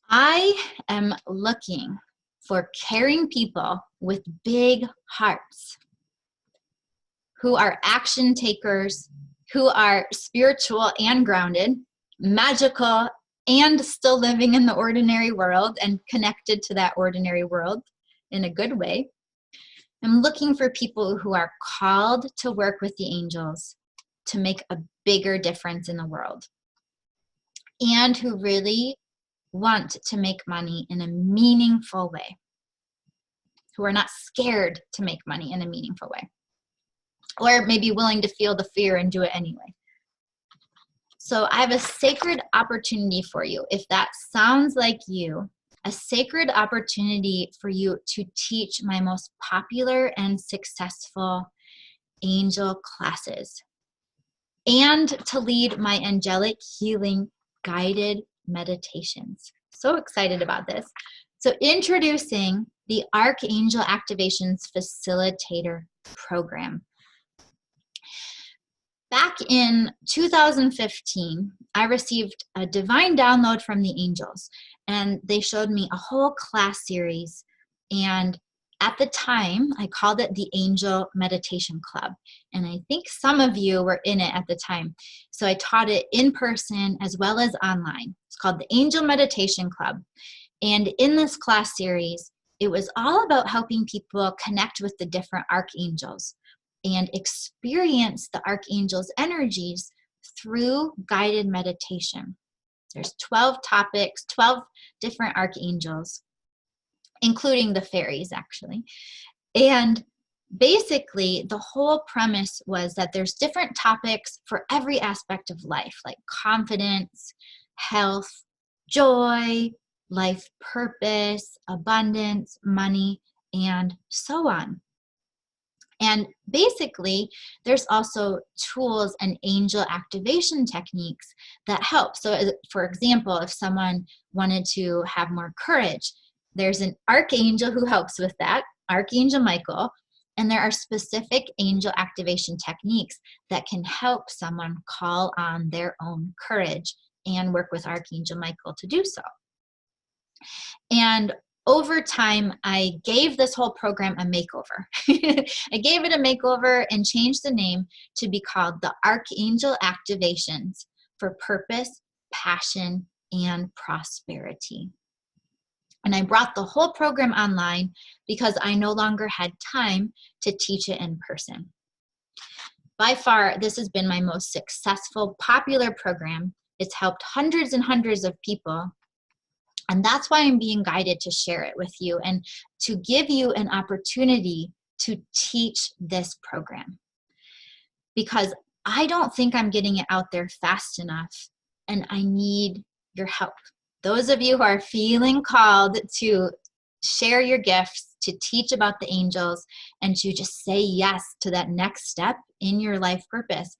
I am looking for caring people with big hearts who are action takers, who are spiritual and grounded, magical and still living in the ordinary world and connected to that ordinary world in a good way. I'm looking for people who are called to work with the angels to make a bigger difference in the world, and who really want to make money in a meaningful way, who are not scared to make money in a meaningful way, or maybe willing to feel the fear and do it anyway. So I have a sacred opportunity for you. If that sounds like you, a sacred opportunity for you to teach my most popular and successful angel classes, and to lead my angelic healing guided meditations. So excited about this. So introducing the Archangel Activations Facilitator Program. Back in 2015, I received a divine download from the angels, and they showed me a whole class series. And at the time, I called it the Angel Meditation Club. And I think some of you were in it at the time. So I taught it in person as well as online. It's called the Angel Meditation Club. And in this class series, it was all about helping people connect with the different archangels and experience the archangels' energies through guided meditation. There's 12 topics, 12 different archangels, including the fairies, actually. And basically, the whole premise was that there's different topics for every aspect of life, like confidence, health, joy, life purpose, abundance, money, and so on. And basically, there's also tools and angel activation techniques that help. So for example, if someone wanted to have more courage, there's an archangel who helps with that, Archangel Michael, and there are specific angel activation techniques that can help someone call on their own courage and work with Archangel Michael to do so. And over time, I gave this whole program a makeover. I gave it a makeover and changed the name to be called the Archangel Activations for Purpose, Passion, and Prosperity. And I brought the whole program online because I no longer had time to teach it in person. By far, this has been my most successful, popular program. It's helped hundreds and hundreds of people. And that's why I'm being guided to share it with you and to give you an opportunity to teach this program. Because I don't think I'm getting it out there fast enough, and I need your help. Those of you who are feeling called to share your gifts, to teach about the angels, and to just say yes to that next step in your life purpose,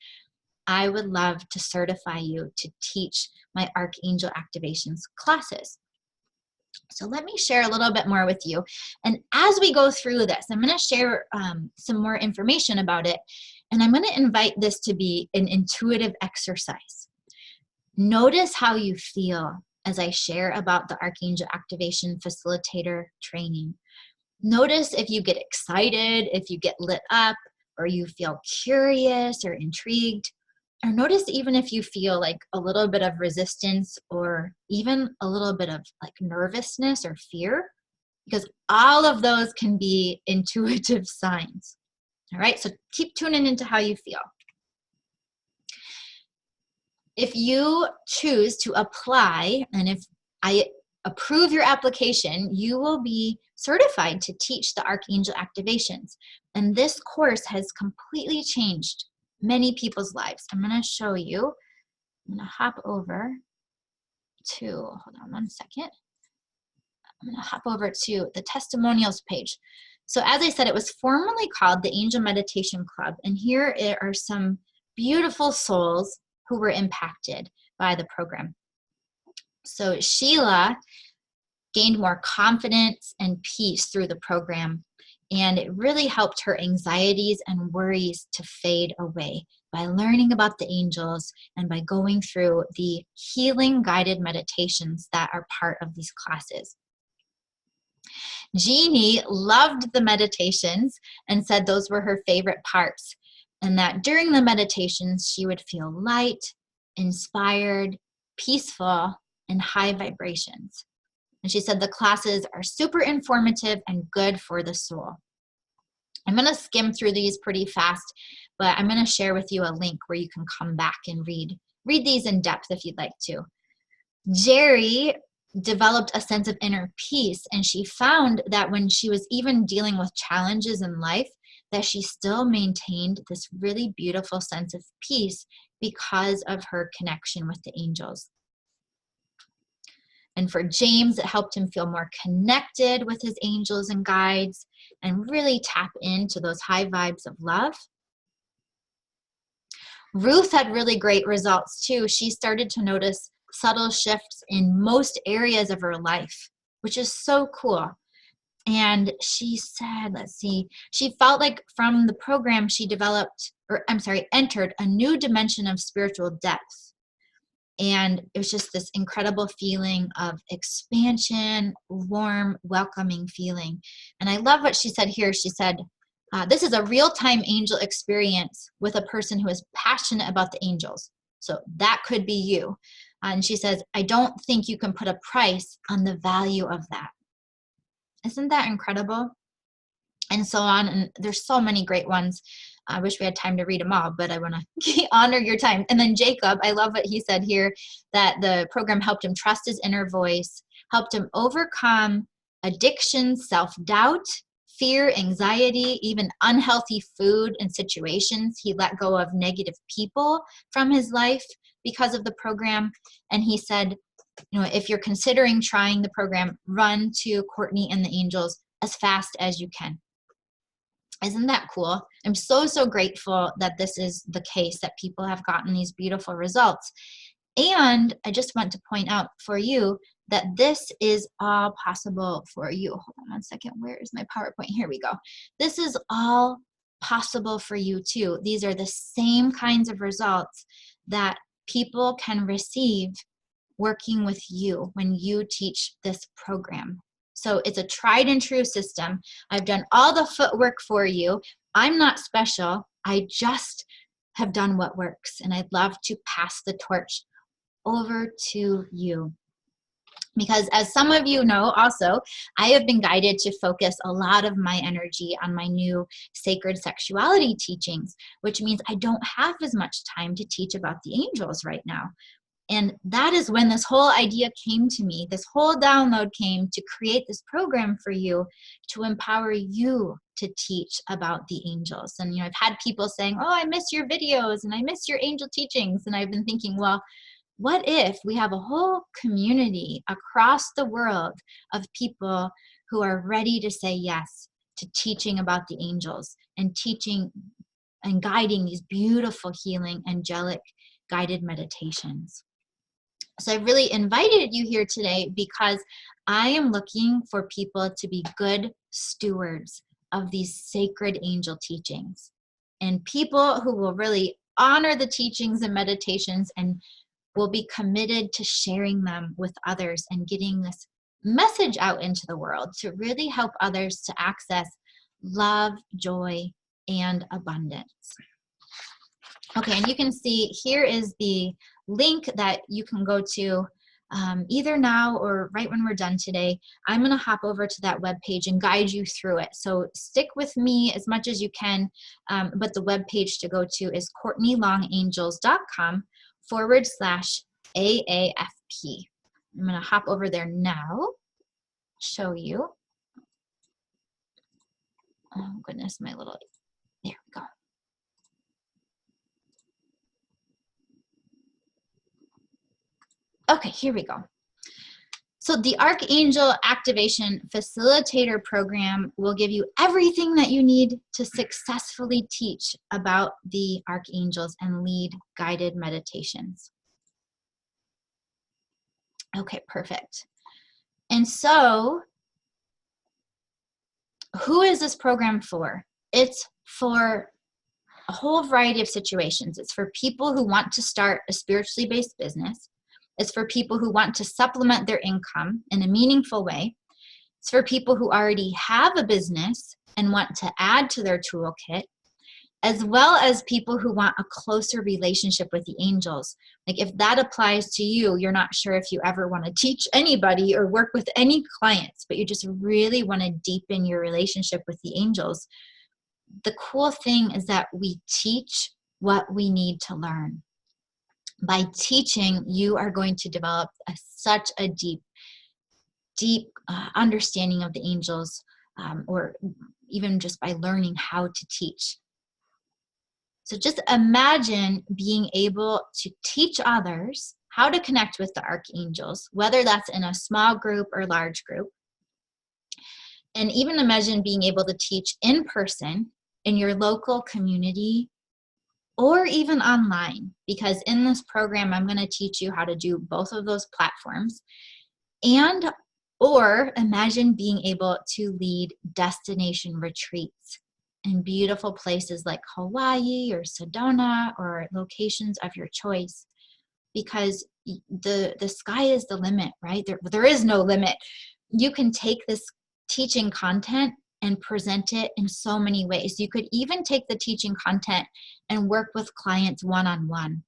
I would love to certify you to teach my Archangel Activations classes. So let me share a little bit more with you. And as we go through this, I'm going to share some more information about it. And I'm going to invite this to be an intuitive exercise. Notice how you feel as I share about the Archangel Activation Facilitator training. Notice if you get excited, if you get lit up, or you feel curious or intrigued. Or notice even if you feel like a little bit of resistance or even a little bit of like nervousness or fear, because all of those can be intuitive signs. All right, so keep tuning into how you feel. If you choose to apply, and if I approve your application, you will be certified to teach the Archangel Activations. And this course has completely changed many people's lives. I'm going to show you. I'm going to hop over to, hold on one second. I'm going to hop over to the testimonials page. So as I said, it was formerly called the Angel Meditation Club. And here are some beautiful souls who were impacted by the program. So Sheila gained more confidence and peace through the program. And it really helped her anxieties and worries to fade away by learning about the angels and by going through the healing guided meditations that are part of these classes. Jeannie loved the meditations and said those were her favorite parts, and that during the meditations she would feel light, inspired, peaceful, and high vibrations. And she said the classes are super informative and good for the soul. I'm going to skim through these pretty fast, but I'm going to share with you a link where you can come back and read these in depth if you'd like to. Jerry developed a sense of inner peace, and she found that when she was even dealing with challenges in life, that she still maintained this really beautiful sense of peace because of her connection with the angels. And for James, it helped him feel more connected with his angels and guides and really tap into those high vibes of love. Ruth had really great results too. She started to notice subtle shifts in most areas of her life, which is so cool. And she said, she felt like from the program she entered a new dimension of spiritual depth. And it was just this incredible feeling of expansion, warm, welcoming feeling. And I love what she said here. She said, this is a real-time angel experience with a person who is passionate about the angels. So that could be you. And she says, I don't think you can put a price on the value of that. Isn't that incredible? And so on. And there's so many great ones. I wish we had time to read them all, but I want to honor your time. And then Jacob, I love what he said here, that the program helped him trust his inner voice, helped him overcome addiction, self-doubt, fear, anxiety, even unhealthy food and situations. He let go of negative people from his life because of the program. And he said, if you're considering trying the program, run to Courtney and the Angels as fast as you can. Isn't that cool? I'm so, so grateful that this is the case, that people have gotten these beautiful results. And I just want to point out for you that this is all possible for you. Hold on one second. Where is my PowerPoint? Here we go. This is all possible for you too. These are the same kinds of results that people can receive working with you when you teach this program. So it's a tried and true system. I've done all the footwork for you. I'm not special. I just have done what works. And I'd love to pass the torch over to you. Because as some of you know also, I have been guided to focus a lot of my energy on my new sacred sexuality teachings, which means I don't have as much time to teach about the angels right now. And that is when this whole idea came to me. This whole download came to create this program for you to empower you to teach about the angels. And I've had people saying, oh, I miss your videos and I miss your angel teachings. And I've been thinking, well, what if we have a whole community across the world of people who are ready to say yes to teaching about the angels and teaching and guiding these beautiful, healing, angelic guided meditations? So I really invited you here today because I am looking for people to be good stewards of these sacred angel teachings, and people who will really honor the teachings and meditations and will be committed to sharing them with others and getting this message out into the world to really help others to access love, joy, and abundance. Okay, and you can see here is the link that you can go to either now or right when we're done today. I'm going to hop over to that webpage and guide you through it. So stick with me as much as you can, but the webpage to go to is CourtneyLongAngels.com/AAFP. I'm going to hop over there now, show you. Oh goodness, there we go. Okay, here we go. So the Archangel Activation Facilitator Program will give you everything that you need to successfully teach about the archangels and lead guided meditations. Okay, perfect. And so, who is this program for? It's for a whole variety of situations. It's for people who want to start a spiritually based business. It's for people who want to supplement their income in a meaningful way. It's for people who already have a business and want to add to their toolkit, as well as people who want a closer relationship with the angels. Like if that applies to you, you're not sure if you ever want to teach anybody or work with any clients, but you just really want to deepen your relationship with the angels. The cool thing is that we teach what we need to learn. By teaching, you are going to develop such a deep understanding of the angels, or even just by learning how to teach. So just imagine being able to teach others how to connect with the archangels, whether that's in a small group or large group. And even imagine being able to teach in person in your local community or even online, because in this program, I'm going to teach you how to do both of those platforms. And or imagine being able to lead destination retreats in beautiful places like Hawaii or Sedona or locations of your choice, because the sky is the limit, right? There is no limit. You can take this teaching content and present it in so many ways. You could even take the teaching content and work with clients one-on-one,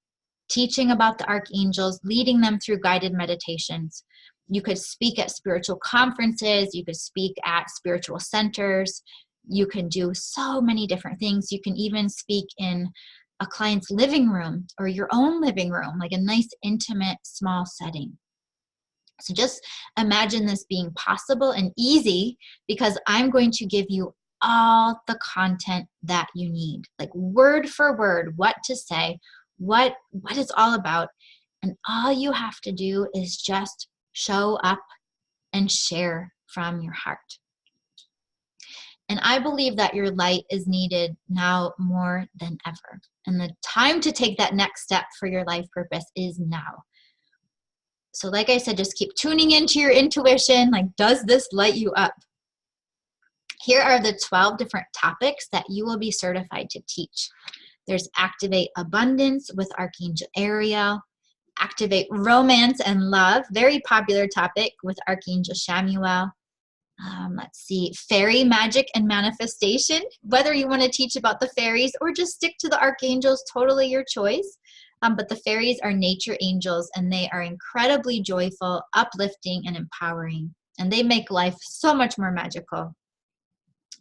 teaching about the archangels, leading them through guided meditations. You could speak at spiritual conferences. You could speak at spiritual centers. You can do so many different things. You can even speak in a client's living room or your own living room, like a nice, intimate, small setting. So just imagine this being possible and easy, because I'm going to give you all the content that you need, like word for word, what to say, what it's all about. And all you have to do is just show up and share from your heart. And I believe that your light is needed now more than ever. And the time to take that next step for your life purpose is now. So like I said, just keep tuning into your intuition. Like, does this light you up? Here are the 12 different topics that you will be certified to teach. There's Activate Abundance with Archangel Ariel. Activate Romance and Love, very popular topic with Archangel Chamuel. Let's see, Fairy Magic and Manifestation. Whether you want to teach about the fairies or just stick to the archangels, totally your choice. But the fairies are nature angels, and they are incredibly joyful, uplifting, and empowering. And they make life so much more magical.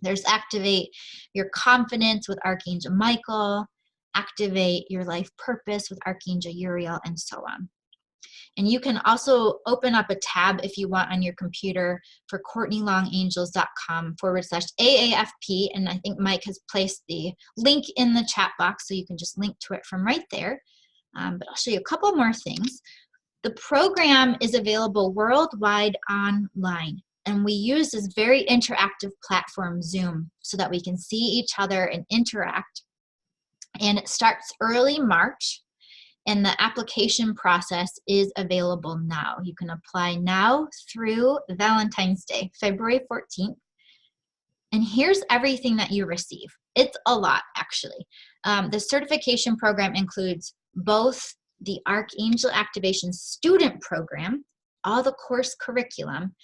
There's Activate Your Confidence with Archangel Michael. Activate Your Life Purpose with Archangel Uriel, and so on. And you can also open up a tab if you want on your computer for CourtneyLongAngels.com/AAFP. And I think Mike has placed the link in the chat box, so you can just link to it from right there. But I'll show you a couple more things. The program is available worldwide online. And we use this very interactive platform, Zoom, so that we can see each other and interact. And it starts early March. And the application process is available now. You can apply now through Valentine's Day, February 14th. And here's everything that you receive. It's a lot, actually. The certification program includes both the Archangel Activation Student Program, all the course curriculum,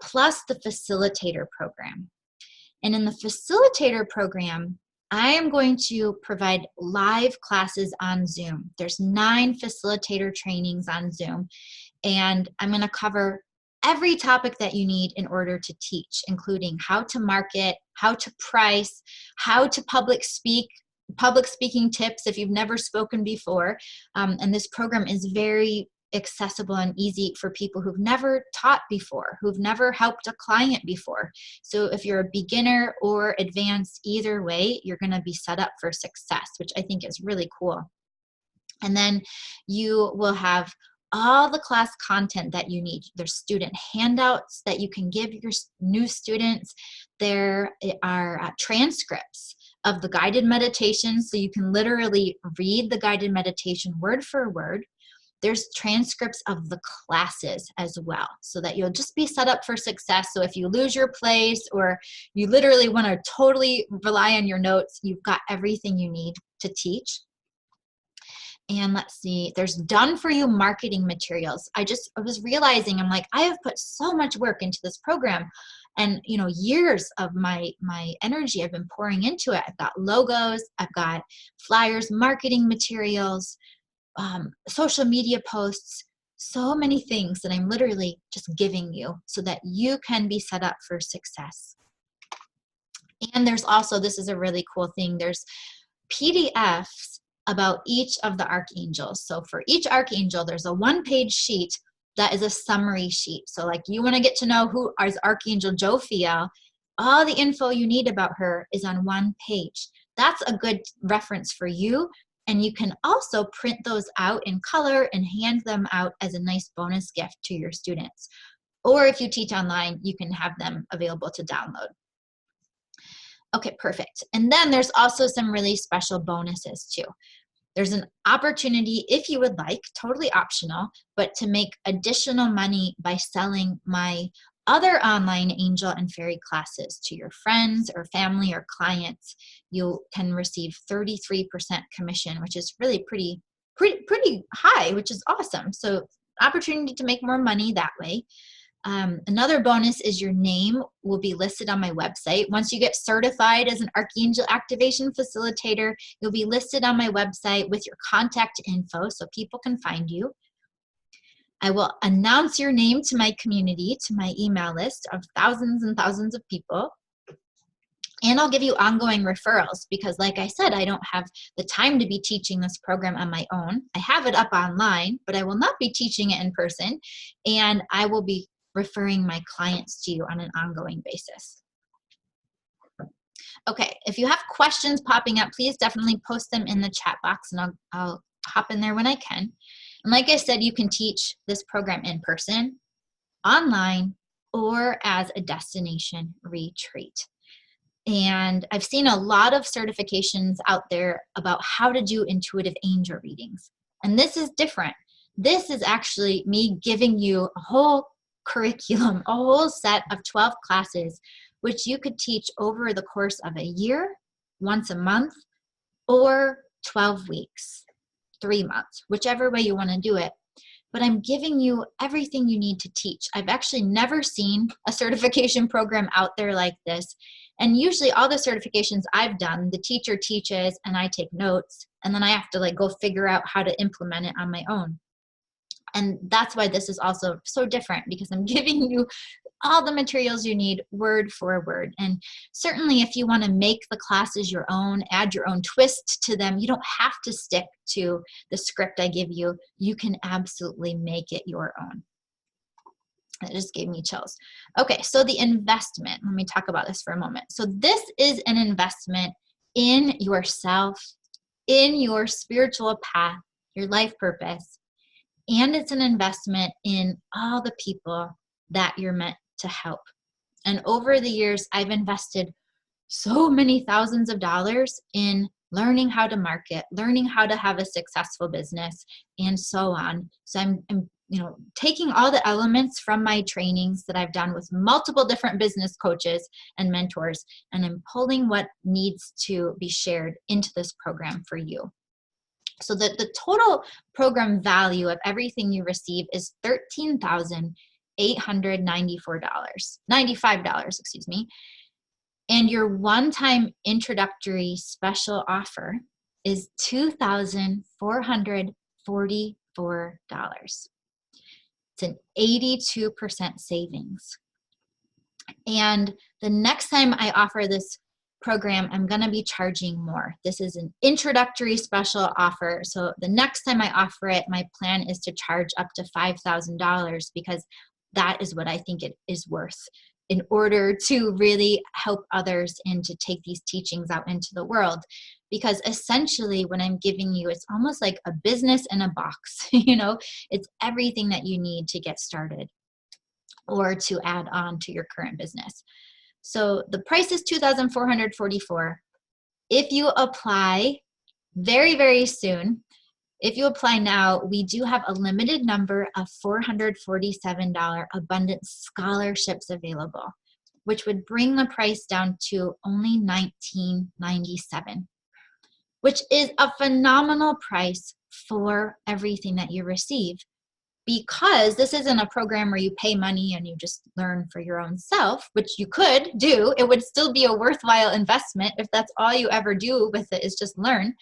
plus the Facilitator Program. And in the Facilitator Program, I am going to provide live classes on Zoom. There's 9 facilitator trainings on Zoom, and I'm going to cover every topic that you need in order to teach, including how to market, how to price, how to public speaking tips if you've never spoken before. And this program is very accessible and easy for people who've never taught before, who've never helped a client before. So if you're a beginner or advanced, either way, you're going to be set up for success, which I think is really cool. And then you will have all the class content that you need. There's student handouts that you can give your new students. There are transcripts of the guided meditation, so you can literally read the guided meditation word for word. There's transcripts of the classes as well, so that you'll just be set up for success. So if you lose your place or you literally want to totally rely on your notes, you've got everything you need to teach. And let's see, there's done for you marketing materials. I was realizing, I'm like, I have put so much work into this program, and years of my energy I've been pouring into it. I've got logos, I've got flyers, marketing materials, social media posts, so many things that I'm literally just giving you so that you can be set up for success. And there's also, this is a really cool thing, there's PDFs about each of the archangels. So for each archangel, there's a one-page sheet that is a summary sheet. So like, you want to get to know who is Archangel Jophiel, all the info you need about her is on one page. That's a good reference for you. And you can also print those out in color and hand them out as a nice bonus gift to your students. Or if you teach online, you can have them available to download. Okay, perfect. And then there's also some really special bonuses too. There's an opportunity, if you would like, totally optional, but to make additional money by selling my other online angel and fairy classes to your friends or family or clients. You can receive 33% commission, which is really pretty high, which is awesome. So opportunity to make more money that way. Another bonus is your name will be listed on my website. Once you get certified as an Archangel Activation Facilitator, you'll be listed on my website with your contact info so people can find you. I will announce your name to my community, to my email list of thousands and thousands of people. And I'll give you ongoing referrals because, like I said, I don't have the time to be teaching this program on my own. I have it up online, but I will not be teaching it in person. And I will be referring my clients to you on an ongoing basis. Okay, if you have questions popping up, please definitely post them in the chat box and I'll hop in there when I can. And like I said, you can teach this program in person, online, or as a destination retreat. And I've seen a lot of certifications out there about how to do intuitive angel readings. And this is different. This is actually me giving you a whole curriculum, a whole set of 12 classes, which you could teach over the course of a year, once a month, or 12 weeks, 3 months, whichever way you want to do it. But I'm giving you everything you need to teach. I've actually never seen a certification program out there like this. And usually all the certifications I've done, the teacher teaches and I take notes, and then I have to go figure out how to implement it on my own. And that's why this is also so different, because I'm giving you all the materials you need word for word. And certainly if you want to make the classes your own, add your own twist to them, you don't have to stick to the script I give you. You can absolutely make it your own. That just gave me chills. Okay, so the investment, let me talk about this for a moment. So this is an investment in yourself, in your spiritual path, your life purpose, and it's an investment in all the people that you're meant to help. And over the years, I've invested so many thousands of dollars in learning how to market, learning how to have a successful business, and so on. So I'm taking all the elements from my trainings that I've done with multiple different business coaches and mentors, and I'm pulling what needs to be shared into this program for you. So that the total program value of everything you receive is $13,895, excuse me. And your one-time introductory special offer is $2,444. It's an 82% savings. And the next time I offer this program, I'm going to be charging more. This is an introductory special offer. So the next time I offer it, my plan is to charge up to $5,000 because that is what I think it is worth. in order to really help others and to take these teachings out into the world. Because essentially what I'm giving you, it's almost like a business in a box. It's everything that you need to get started or to add on to your current business. So the price is $2,444. If you apply very, very soon, if you apply now, we do have a limited number of $447 abundance scholarships available, which would bring the price down to only $19.97, which is a phenomenal price for everything that you receive. Because this isn't a program where you pay money and you just learn for your own self, which you could do. It would still be a worthwhile investment if that's all you ever do with it is just learn.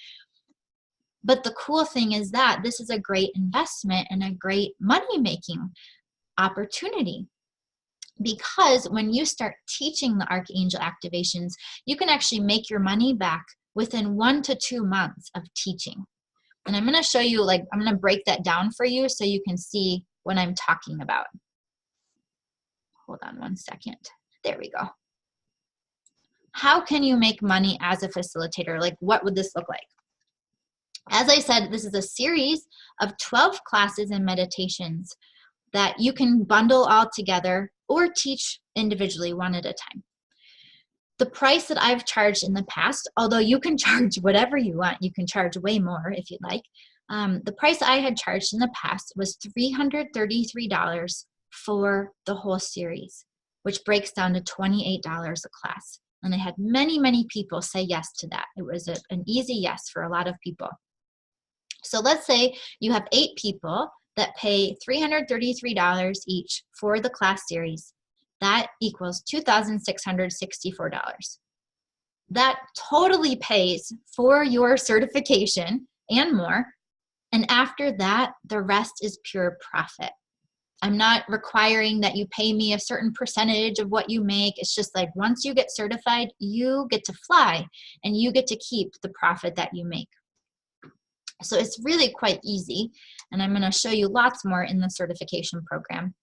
But the cool thing is that this is a great investment and a great money-making opportunity. Because when you start teaching the Archangel activations, you can actually make your money back within 1 to 2 months of teaching. And I'm going to show you, I'm going to break that down for you so you can see what I'm talking about. Hold on one second. There we go. How can you make money as a facilitator? What would this look like? As I said, this is a series of 12 classes and meditations that you can bundle all together or teach individually one at a time. The price that I've charged in the past, although you can charge whatever you want, you can charge way more if you'd like. The price I had charged in the past was $333 for the whole series, which breaks down to $28 a class. And I had many, many people say yes to that. It was an easy yes for a lot of people. So let's say you have 8 people that pay $333 each for the class series. That equals $2,664. That totally pays for your certification and more. And after that, the rest is pure profit. I'm not requiring that you pay me a certain percentage of what you make. It's just once you get certified, you get to fly and you get to keep the profit that you make. So it's really quite easy. And I'm going to show you lots more in the certification program.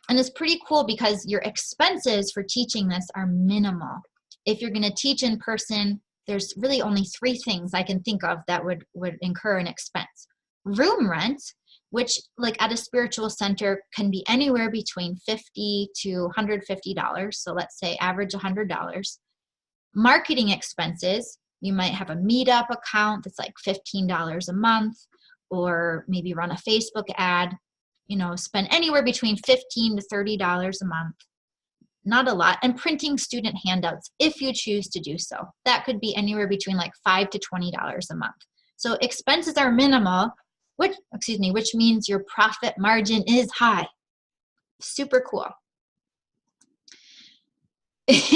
And it's pretty cool because your expenses for teaching this are minimal. If you're going to teach in person, there's really only 3 things I can think of that would incur an expense. Room rent, which at a spiritual center can be anywhere between $50 to $150. So let's say average $100. Marketing expenses, you might have a meetup account that's $15 a month, or maybe run a Facebook ad. Spend anywhere between $15 to $30 a month. Not a lot. And printing student handouts if you choose to do so. That could be anywhere between $5 to $20 a month. So expenses are minimal, which means your profit margin is high. Super cool.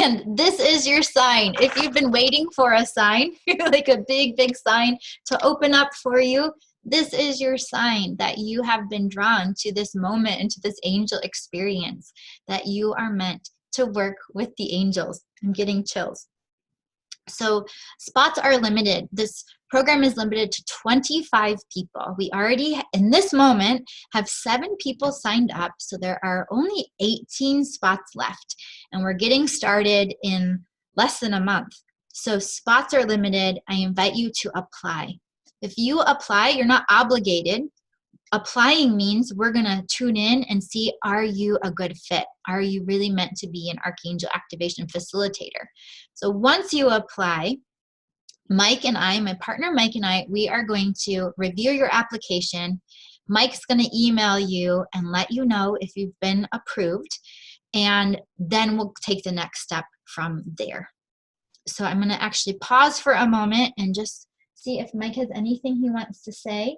And this is your sign. If you've been waiting for a sign, a big, big sign to open up for you, this is your sign that you have been drawn to this moment and to this angel experience, that you are meant to work with the angels. I'm getting chills. So spots are limited. This program is limited to 25 people. We already, in this moment, have 7 people signed up. So there are only 18 spots left. And we're getting started in less than a month. So spots are limited. I invite you to apply. If you apply, you're not obligated. Applying means we're going to tune in and see, are you a good fit? Are you really meant to be an Archangel Activation Facilitator? So once you apply, Mike and I, my partner Mike and I, we are going to review your application. Mike's going to email you and let you know if you've been approved, and then we'll take the next step from there. So I'm going to actually pause for a moment and just see if Mike has anything he wants to say.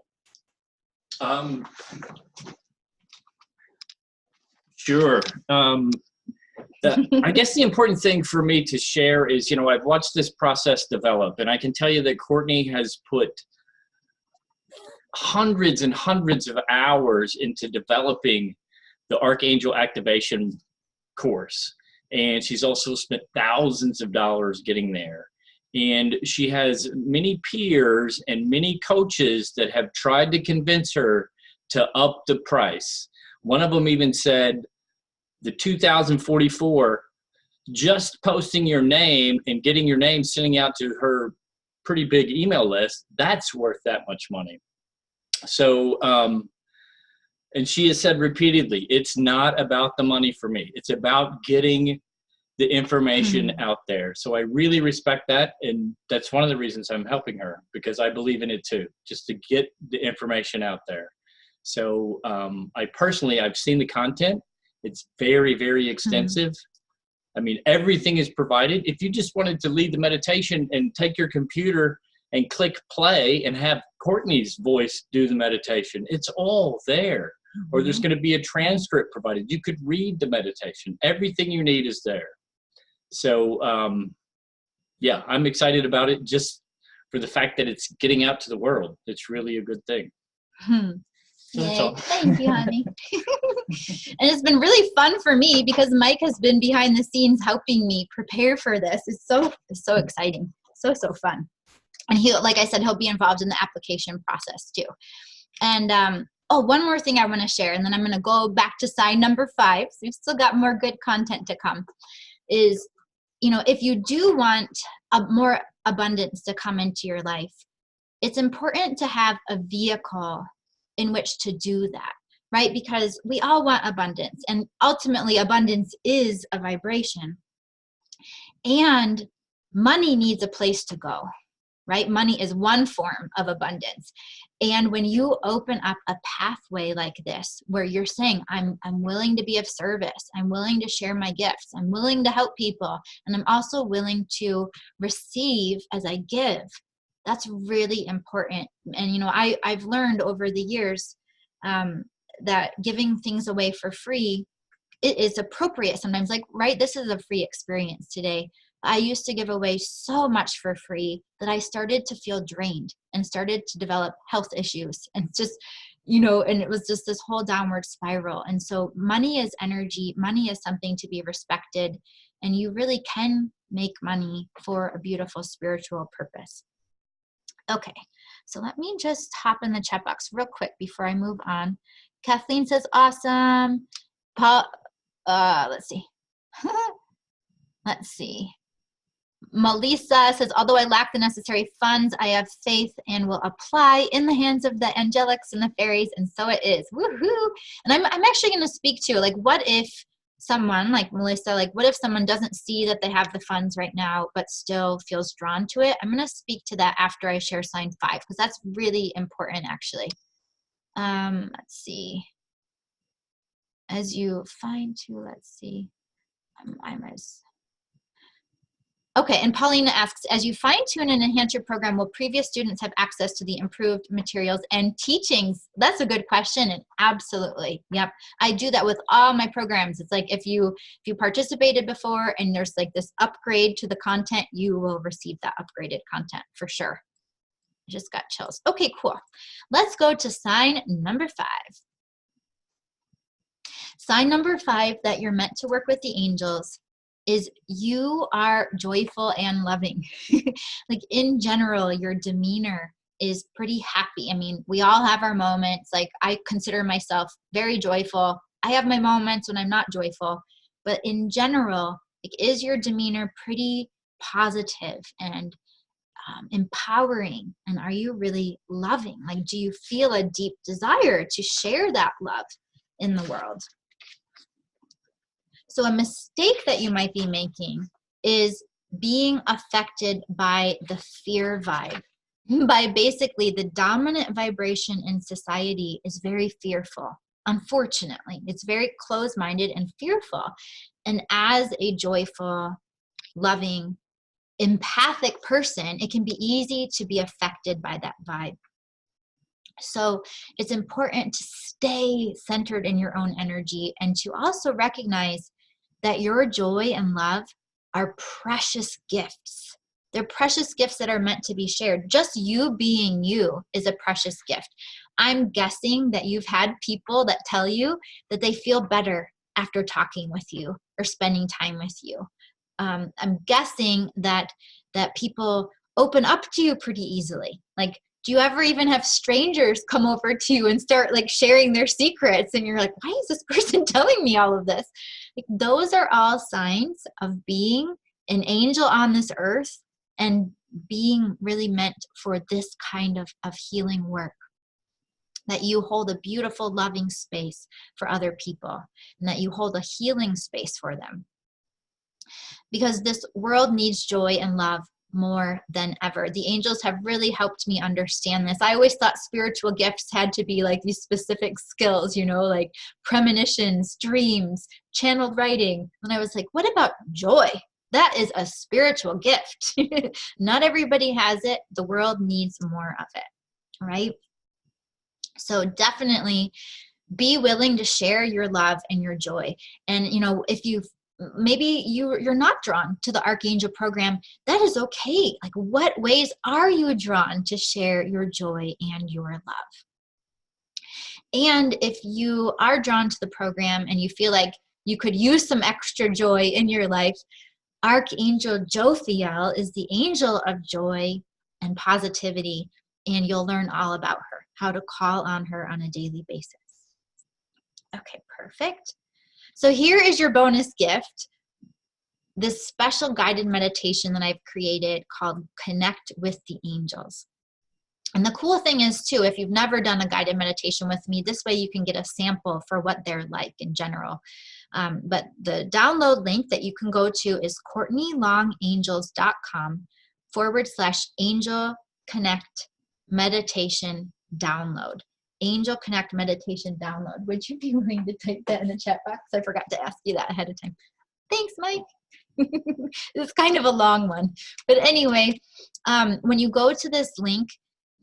Sure. I guess the important thing for me to share is, I've watched this process develop, and I can tell you that Courtney has put hundreds and hundreds of hours into developing the Archangel Activation course. And she's also spent thousands of dollars getting there. And she has many peers and many coaches that have tried to convince her to up the price. One of them even said, the 2044, just posting your name and getting your name sending out to her pretty big email list, that's worth that much money. So, and she has said repeatedly, it's not about the money for me. It's about getting the information out there. So I really respect that. And that's one of the reasons I'm helping her, because I believe in it too, just to get the information out there. So I've seen the content. It's very, very extensive. I mean, everything is provided. If you just wanted to lead the meditation and take your computer and click play and have Courtney's voice do the meditation, it's all there. Or there's going to be a transcript provided. You could read the meditation. Everything you need is there. So, yeah, I'm excited about it just for the fact that it's getting out to the world. It's really a good thing. Yay. Thank you, honey. And it's been really fun for me because Mike has been behind the scenes helping me prepare for this. It's so exciting. So fun. And like I said, he'll be involved in the application process too. And, one more thing I want to share, and then I'm going to go back to sign number 5. So we've still got more good content to come, is, if you do want more abundance to come into your life, it's important to have a vehicle in which to do that, right? Because we all want abundance, and ultimately abundance is a vibration, and money needs a place to go, right? Money is one form of abundance. And when you open up a pathway like this, where you're saying, I'm willing to be of service, I'm willing to share my gifts, I'm willing to help people, and I'm also willing to receive as I give, that's really important. And, I've learned over the years that giving things away for free, it is appropriate sometimes. Like, right, this is a free experience today. I used to give away so much for free that I started to feel drained and started to develop health issues, and just, and it was just this whole downward spiral. And so money is energy. Money is something to be respected, and you really can make money for a beautiful spiritual purpose. Okay, so let me just hop in the chat box real quick before I move on. Kathleen says, awesome. Paul, let's see. Let's see. Melissa says, although I lack the necessary funds, I have faith and will apply in the hands of the angelics and the fairies, and so it is. Woohoo! And I'm actually going to speak to, like, what if someone, like Melissa, like, what if someone doesn't see that they have the funds right now, but still feels drawn to it? I'm going to speak to that after I share sign 5, because that's really important, actually. Let's see. As you find to, let's see. Okay, and Paulina asks, as you fine-tune and enhance your program, will previous students have access to the improved materials and teachings? That's a good question, and absolutely. Yep, I do that with all my programs. It's like if you participated before and there's like this upgrade to the content, you will receive that upgraded content for sure. I just got chills. Okay, cool. Let's go to sign number 5. Sign number 5 that you're meant to work with the angels is you are joyful and loving. Like, in general, your demeanor is pretty happy. I mean, we all have our moments. Like, I consider myself very joyful. I have my moments when I'm not joyful, but in general, like, is your demeanor pretty positive and empowering? And are you really loving? Like, do you feel a deep desire to share that love in the world? So a mistake that you might be making is being affected by the fear vibe. By basically, the dominant vibration in society is very fearful. Unfortunately, it's very closed-minded and fearful. And as a joyful, loving, empathic person, it can be easy to be affected by that vibe. So it's important to stay centered in your own energy, and to also recognize that your joy and love are precious gifts. They're precious gifts that are meant to be shared. Just you being you is a precious gift. I'm guessing that you've had people that tell you that they feel better after talking with you or spending time with you. I'm guessing that people open up to you pretty easily. Like, Do you ever even have strangers come over to you and start like sharing their secrets? And you're like, why is this person telling me all of this? Like, those are all signs of being an angel on this earth and being really meant for this kind of healing work. That you hold a beautiful, loving space for other people, and that you hold a healing space for them. Because this world needs joy and love more than ever. The angels have really helped me understand this. I always thought spiritual gifts had to be like these specific skills, you know, like premonitions, dreams, channeled writing. And I was like, what about joy? That is a spiritual gift. Not everybody has it. The world needs more of it, right? So definitely be willing to share your love and your joy. And, you know, if maybe you're not drawn to the Archangel program, that is okay. Like, what ways are you drawn to share your joy and your love? And if you are drawn to the program and you feel like you could use some extra joy in your life, Archangel Jophiel is the angel of joy and positivity, and you'll learn all about her, how to call on her on a daily basis. Okay, perfect. So here is your bonus gift, this special guided meditation that I've created called Connect with the Angels. And the cool thing is too, if you've never done a guided meditation with me, this way you can get a sample for what they're like in general. But the download link that you can go to is CourtneyLongAngels.com/Angel Connect Meditation Download. Angel Connect Meditation Download. Would you be willing to type that in the chat box? I forgot to ask you that ahead of time. Thanks, Mike. It's kind of a long one. But anyway, when you go to this link,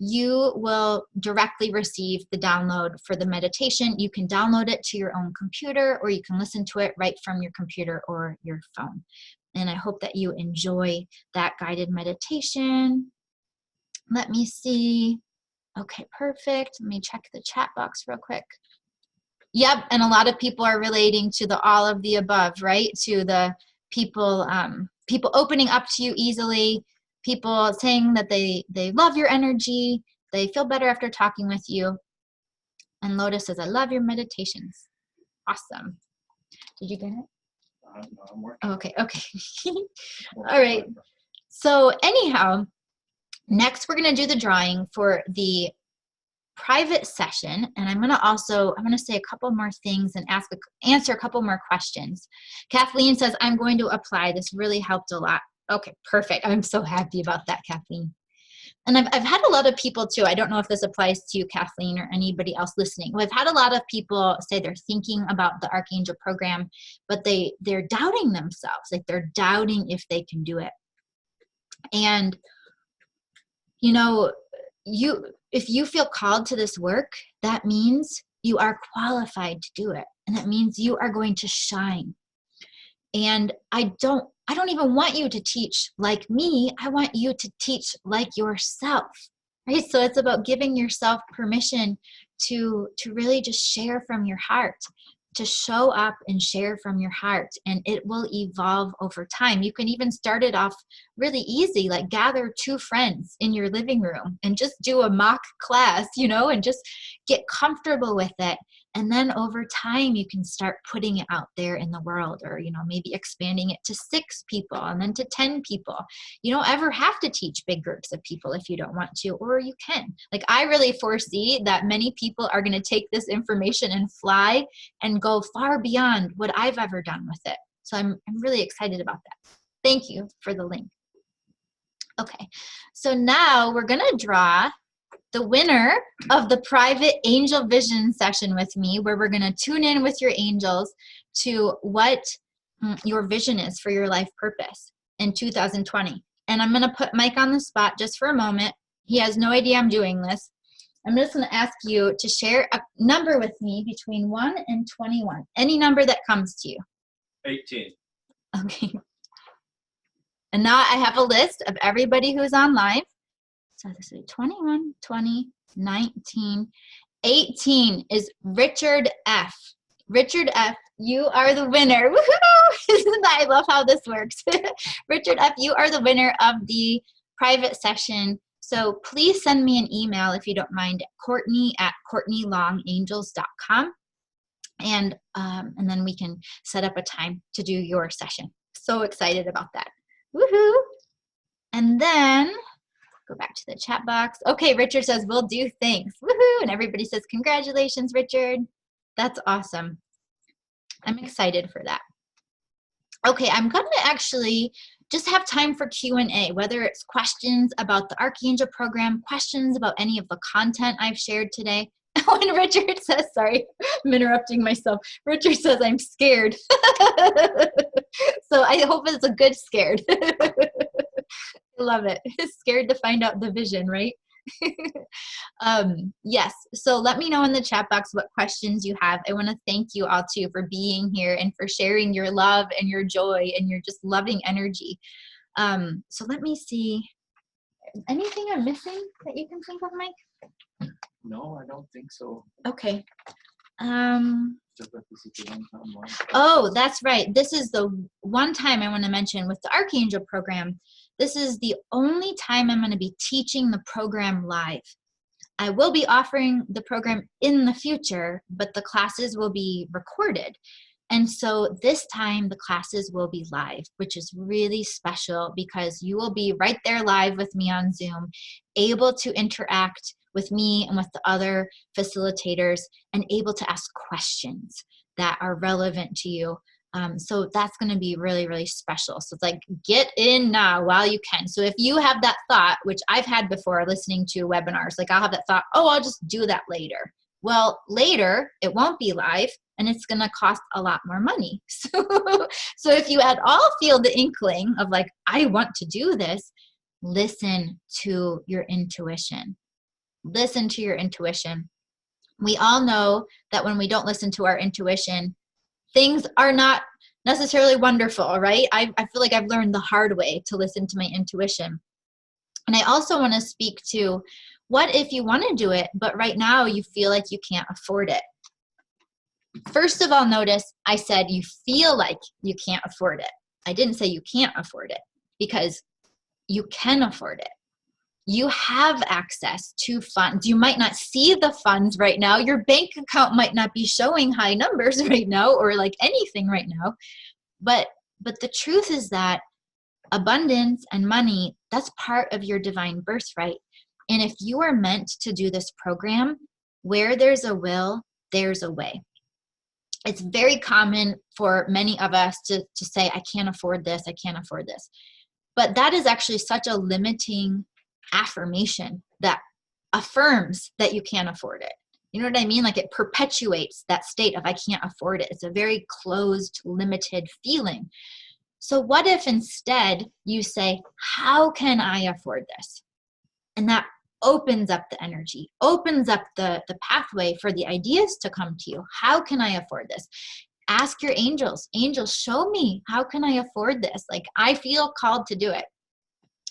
you will directly receive the download for the meditation. You can download it to your own computer, or you can listen to it right from your computer or your phone. And I hope that you enjoy that guided meditation. Let me see. Okay, perfect. Let me check the chat box real quick. Yep, and a lot of people are relating to the all of the above, right? To the people opening up to you easily, people saying that they love your energy, they feel better after talking with you. And Lotus says, I love your meditations. Awesome. Did you get it? No, I'm working. Oh, okay. All right. So anyhow, next we're going to do the drawing for the private session, and I'm going to say a couple more things and answer a couple more questions. Kathleen says, I'm going to apply. This really helped a lot. Okay, perfect. I'm so happy about that, Kathleen. And I've had a lot of people too. I don't know if this applies to you, Kathleen, or anybody else listening. I've had a lot of people say they're thinking about the Archangel program, but they're doubting themselves. Like, they're doubting if they can do it. And, you know, if you feel called to this work, that means you are qualified to do it. And that means you are going to shine. And I don't even want you to teach like me. I want you to teach like yourself, right? So it's about giving yourself permission to really just share from your heart, to show up and share from your heart, and it will evolve over time. You can even start it off really easy, like gather 2 friends in your living room and just do a mock class, and just get comfortable with it. And then over time, you can start putting it out there in the world, or, maybe expanding it to 6 people and then to 10 people. You don't ever have to teach big groups of people if you don't want to, or you can. Like, I really foresee that many people are going to take this information and fly and go far beyond what I've ever done with it. So I'm really excited about that. Thank you for the link. Okay, so now we're going to draw the winner of the private angel vision session with me, where we're going to tune in with your angels to what your vision is for your life purpose in 2020. And I'm going to put Mike on the spot just for a moment. He has no idea I'm doing this. I'm just going to ask you to share a number with me between 1 and 21. Any number that comes to you. 18. Okay. And now I have a list of everybody who's on live. So this is 21, 20, 19, 18 is Richard F. Richard F., you are the winner. Woohoo! I love how this works. Richard F., you are the winner of the private session So please send me an email if you don't mind, Courtney@CourtneyLongAngels.com. And then we can set up a time to do your session. So excited about that. Woohoo! And then go back to the chat box. Okay, Richard says, we'll do things. Woohoo! And everybody says, congratulations, Richard. That's awesome. I'm excited for that. Okay, I'm going to actually just have time for Q&A, whether it's questions about the Archangel program, questions about any of the content I've shared today. When Richard says, sorry, I'm interrupting myself. Richard says, I'm scared. So I hope it's a good scared. I love it. Scared to find out the vision, right? Yes, so let me know in the chat box what questions you have. I want to thank you all too for being here and for sharing your love and your joy and your just loving energy. So let me see. Anything I'm missing that you can think of, Mike? No, I don't think so. Okay. Oh, that's right. This is the one time I want to mention with the Archangel program. This is the only time I'm going to be teaching the program live. I will be offering the program in the future, but the classes will be recorded. And so this time the classes will be live, which is really special because you will be right there live with me on Zoom, able to interact with me and with the other facilitators and able to ask questions that are relevant to you. So that's going to be really, really special. So it's like, get in now while you can. So if you have that thought, which I've had before listening to webinars, like I'll have that thought, oh, I'll just do that later. Well, later it won't be live and it's going to cost a lot more money. So if you at all feel the inkling of like, I want to do this, listen to your intuition. Listen to your intuition. We all know that when we don't listen to our intuition, things are not necessarily wonderful, right? I feel like I've learned the hard way to listen to my intuition. And I also want to speak to what if you want to do it, but right now you feel like you can't afford it. First of all, notice I said you feel like you can't afford it. I didn't say you can't afford it because you can afford it. You have access to funds. You might not see the funds right now. Your bank account might not be showing high numbers right now or like anything right now. But the truth is that abundance and money, that's part of your divine birthright. And if you are meant to do this program, where there's a will, there's a way. It's very common for many of us to say, I can't afford this, I can't afford this. But that is actually such a limiting affirmation that affirms that you can't afford it. You know what I mean? Like it perpetuates that state of I can't afford it. It's a very closed, limited feeling. So what if instead you say, how can I afford this? And that opens up the energy, opens up the pathway for the ideas to come to you. How can I afford this? Ask your angels. Angels, show me, how can I afford this? Like I feel called to do it.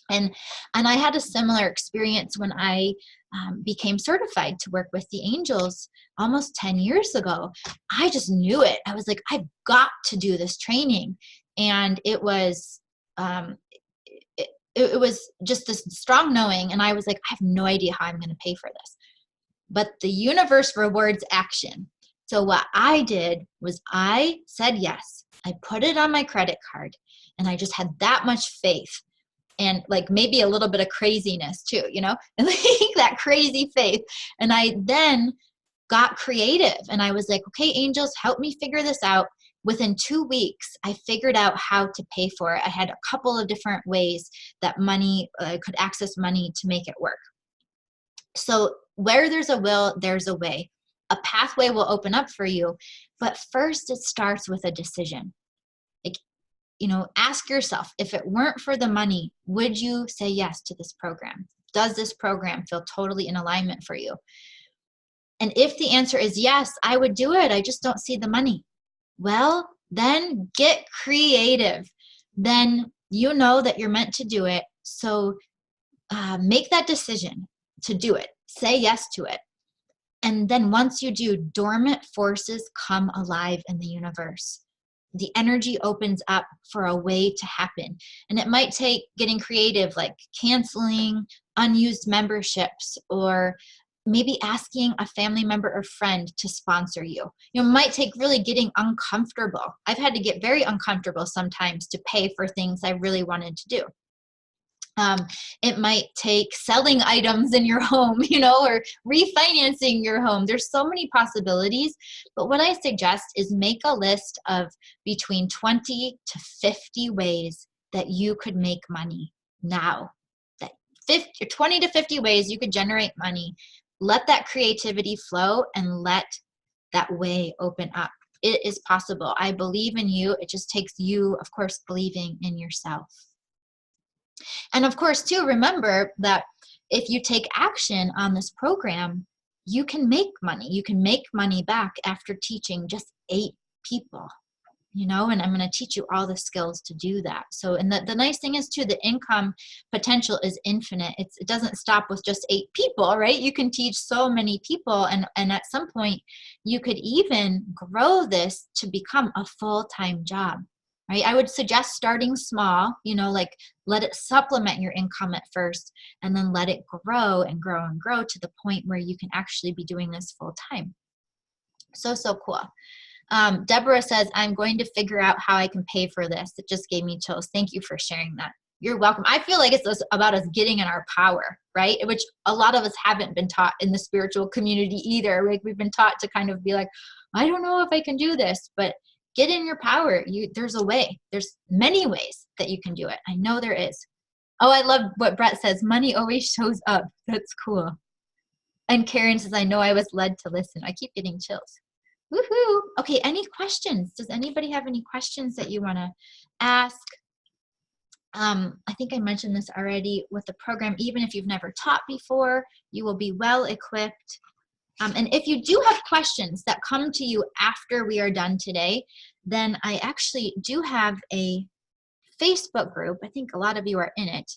And I had a similar experience when I became certified to work with the angels almost 10 years ago. I just knew it. I was like, I've got to do this training. And it was it was just this strong knowing. And I was like, I have no idea how I'm going to pay for this. But the universe rewards action. So what I did was I said yes. I put it on my credit card. And I just had that much faith. And like maybe a little bit of craziness too, you know, and like that crazy faith. And I then got creative and I was like, okay, angels, help me figure this out. Within 2 weeks, I figured out how to pay for it. I had a couple of different ways that money, could access money to make it work. So where there's a will, there's a way. A pathway will open up for you. But first it starts with a decision. You know, ask yourself, if it weren't for the money, would you say yes to this program? Does this program feel totally in alignment for you? And if the answer is yes, I would do it. I just don't see the money. Well, then get creative. Then you know that you're meant to do it. So make that decision to do it. Say yes to it. And then once you do, dormant forces come alive in the universe. the energy opens up for a way to happen. And it might take getting creative, like canceling unused memberships, or maybe asking a family member or friend to sponsor you. You know, it might take really getting uncomfortable. I've had to get very uncomfortable sometimes to pay for things I really wanted to do. It might take selling items in your home, you know, or refinancing your home. There's so many possibilities. But what I suggest is make a list of between 20 to 50 ways that you could make money now. That 20 to 50 ways you could generate money. Let that creativity flow and let that way open up. It is possible. I believe in you. It just takes you, of course, believing in yourself. And of course, too, remember that if you take action on this program, you can make money. You can make money back after teaching just 8 people, you know, and I'm going to teach you all the skills to do that. So, and the nice thing is too, the income potential is infinite. It doesn't stop with just 8 people, right? You can teach so many people, and at some point you could even grow this to become a full-time job. Right? I would suggest starting small, you know, like let it supplement your income at first, and then let it grow and grow and grow to the point where you can actually be doing this full time. So cool. Deborah says, I'm going to figure out how I can pay for this. It just gave me chills. Thank you for sharing that. You're welcome. I feel like it's about us getting in our power, right? Which a lot of us haven't been taught in the spiritual community either. Like we've been taught to kind of be like, I don't know if I can do this, but get in your power. There's a way. There's many ways that you can do it. I know there is. Oh, I love what Brett says. Money always shows up. That's cool. And Karen says, I know I was led to listen. I keep getting chills. Woohoo. Okay, any questions? Does anybody have any questions that you want to ask? I think I mentioned this already with the program. Even if you've never taught before, you will be well equipped. And if you do have questions that come to you after we are done today, then I actually do have a Facebook group. I think a lot of you are in it.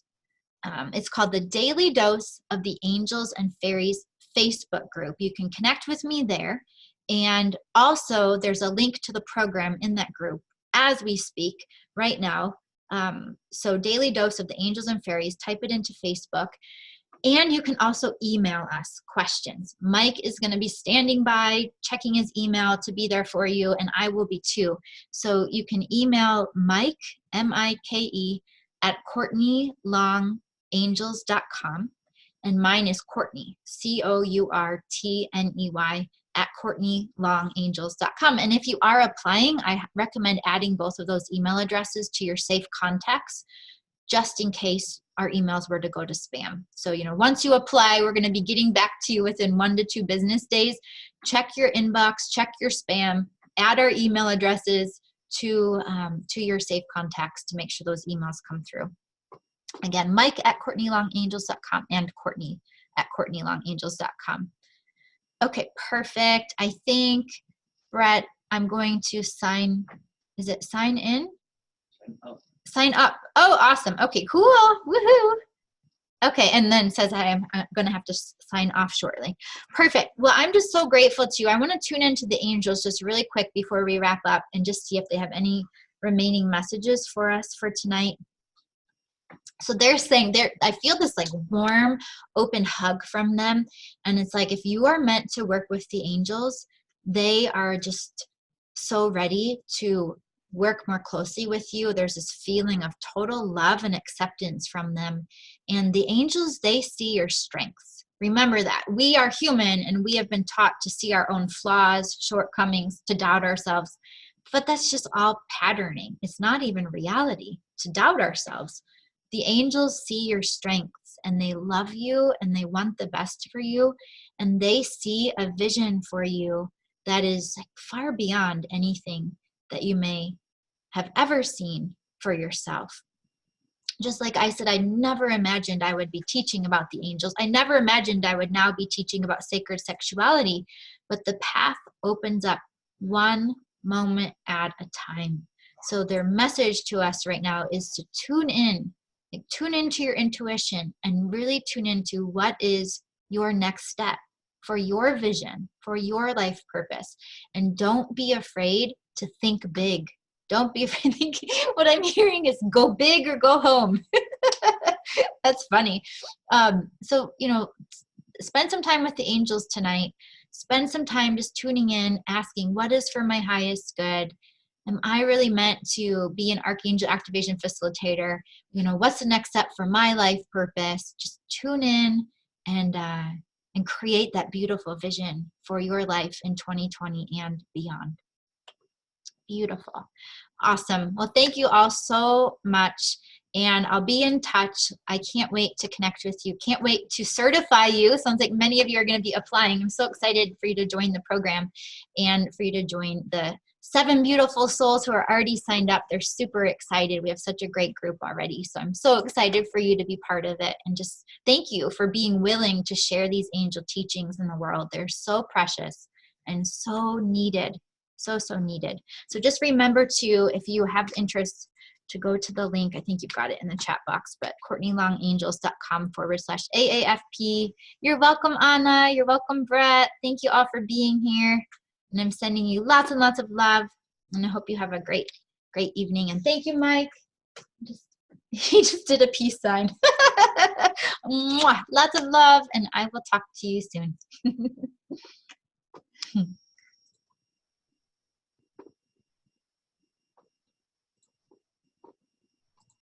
It's called the Daily Dose of the Angels and Fairies Facebook group. You can connect with me there. And also there's a link to the program in that group as we speak right now. So Daily Dose of the Angels and Fairies, type it into Facebook. And you can also email us questions. Mike is going to be standing by, checking his email to be there for you, and I will be too. So you can email Mike, M-I-K-E, at CourtneyLongAngels.com. And mine is Courtney, C-O-U-R-T-N-E-Y, at CourtneyLongAngels.com. And if you are applying, I recommend adding both of those email addresses to your safe contacts, just in case our emails were to go to spam. So, you know, once you apply, we're going to be getting back to you within 1 to 2 business days. Check your inbox, check your spam, add our email addresses to your safe contacts to make sure those emails come through. Again, Mike at CourtneyLongAngels.com and Courtney at CourtneyLongAngels.com. Okay, perfect. I think, Brett, I'm going to sign in? Sign up. Oh, awesome. Okay, cool. Woohoo. Okay, and then says I'm going to have to sign off shortly. Perfect. Well, I'm just so grateful to you. I want to tune into the angels just really quick before we wrap up and just see if they have any remaining messages for us for tonight. So they're saying, I feel this like warm, open hug from them. And it's like, if you are meant to work with the angels, they are just so ready to work more closely with you. There's this feeling of total love and acceptance from them. And the angels, they see your strengths. Remember that. We are human and we have been taught to see our own flaws, shortcomings, to doubt ourselves. But that's just all patterning. It's not even reality to doubt ourselves. The angels see your strengths and they love you and they want the best for you. And they see a vision for you that is like far beyond anything that you may have ever seen for yourself. Just like I said, I never imagined I would be teaching about the angels. I never imagined I would now be teaching about sacred sexuality, but the path opens up one moment at a time. So their message to us right now is to tune in, like tune into your intuition and really tune into what is your next step for your vision, for your life purpose. And don't be afraid to think big. Don't be afraid. What I'm hearing is go big or go home. That's funny. So, spend some time with the angels tonight. Spend some time just tuning in, asking, what is for my highest good? Am I really meant to be an Archangel Activation Facilitator? What's the next step for my life purpose? Just tune in and create that beautiful vision for your life in 2020 and beyond. Beautiful. Awesome. Well, thank you all so much. And I'll be in touch. I can't wait to connect with you. Can't wait to certify you. Sounds like many of you are going to be applying. I'm so excited for you to join the program and for you to join the 7 beautiful souls who are already signed up. They're super excited. We have such a great group already. So I'm so excited for you to be part of it. And just thank you for being willing to share these angel teachings in the world. They're so precious and so needed. So needed. So just remember to, if you have interest, to go to the link. I think you've got it in the chat box, but CourtneyLongAngels.com/AAFP. You're welcome, Anna. You're welcome, Brett. Thank you all for being here. And I'm sending you lots and lots of love. And I hope you have a great, great evening. And thank you, Mike. He just did a peace sign. Mwah. Lots of love, and I will talk to you soon.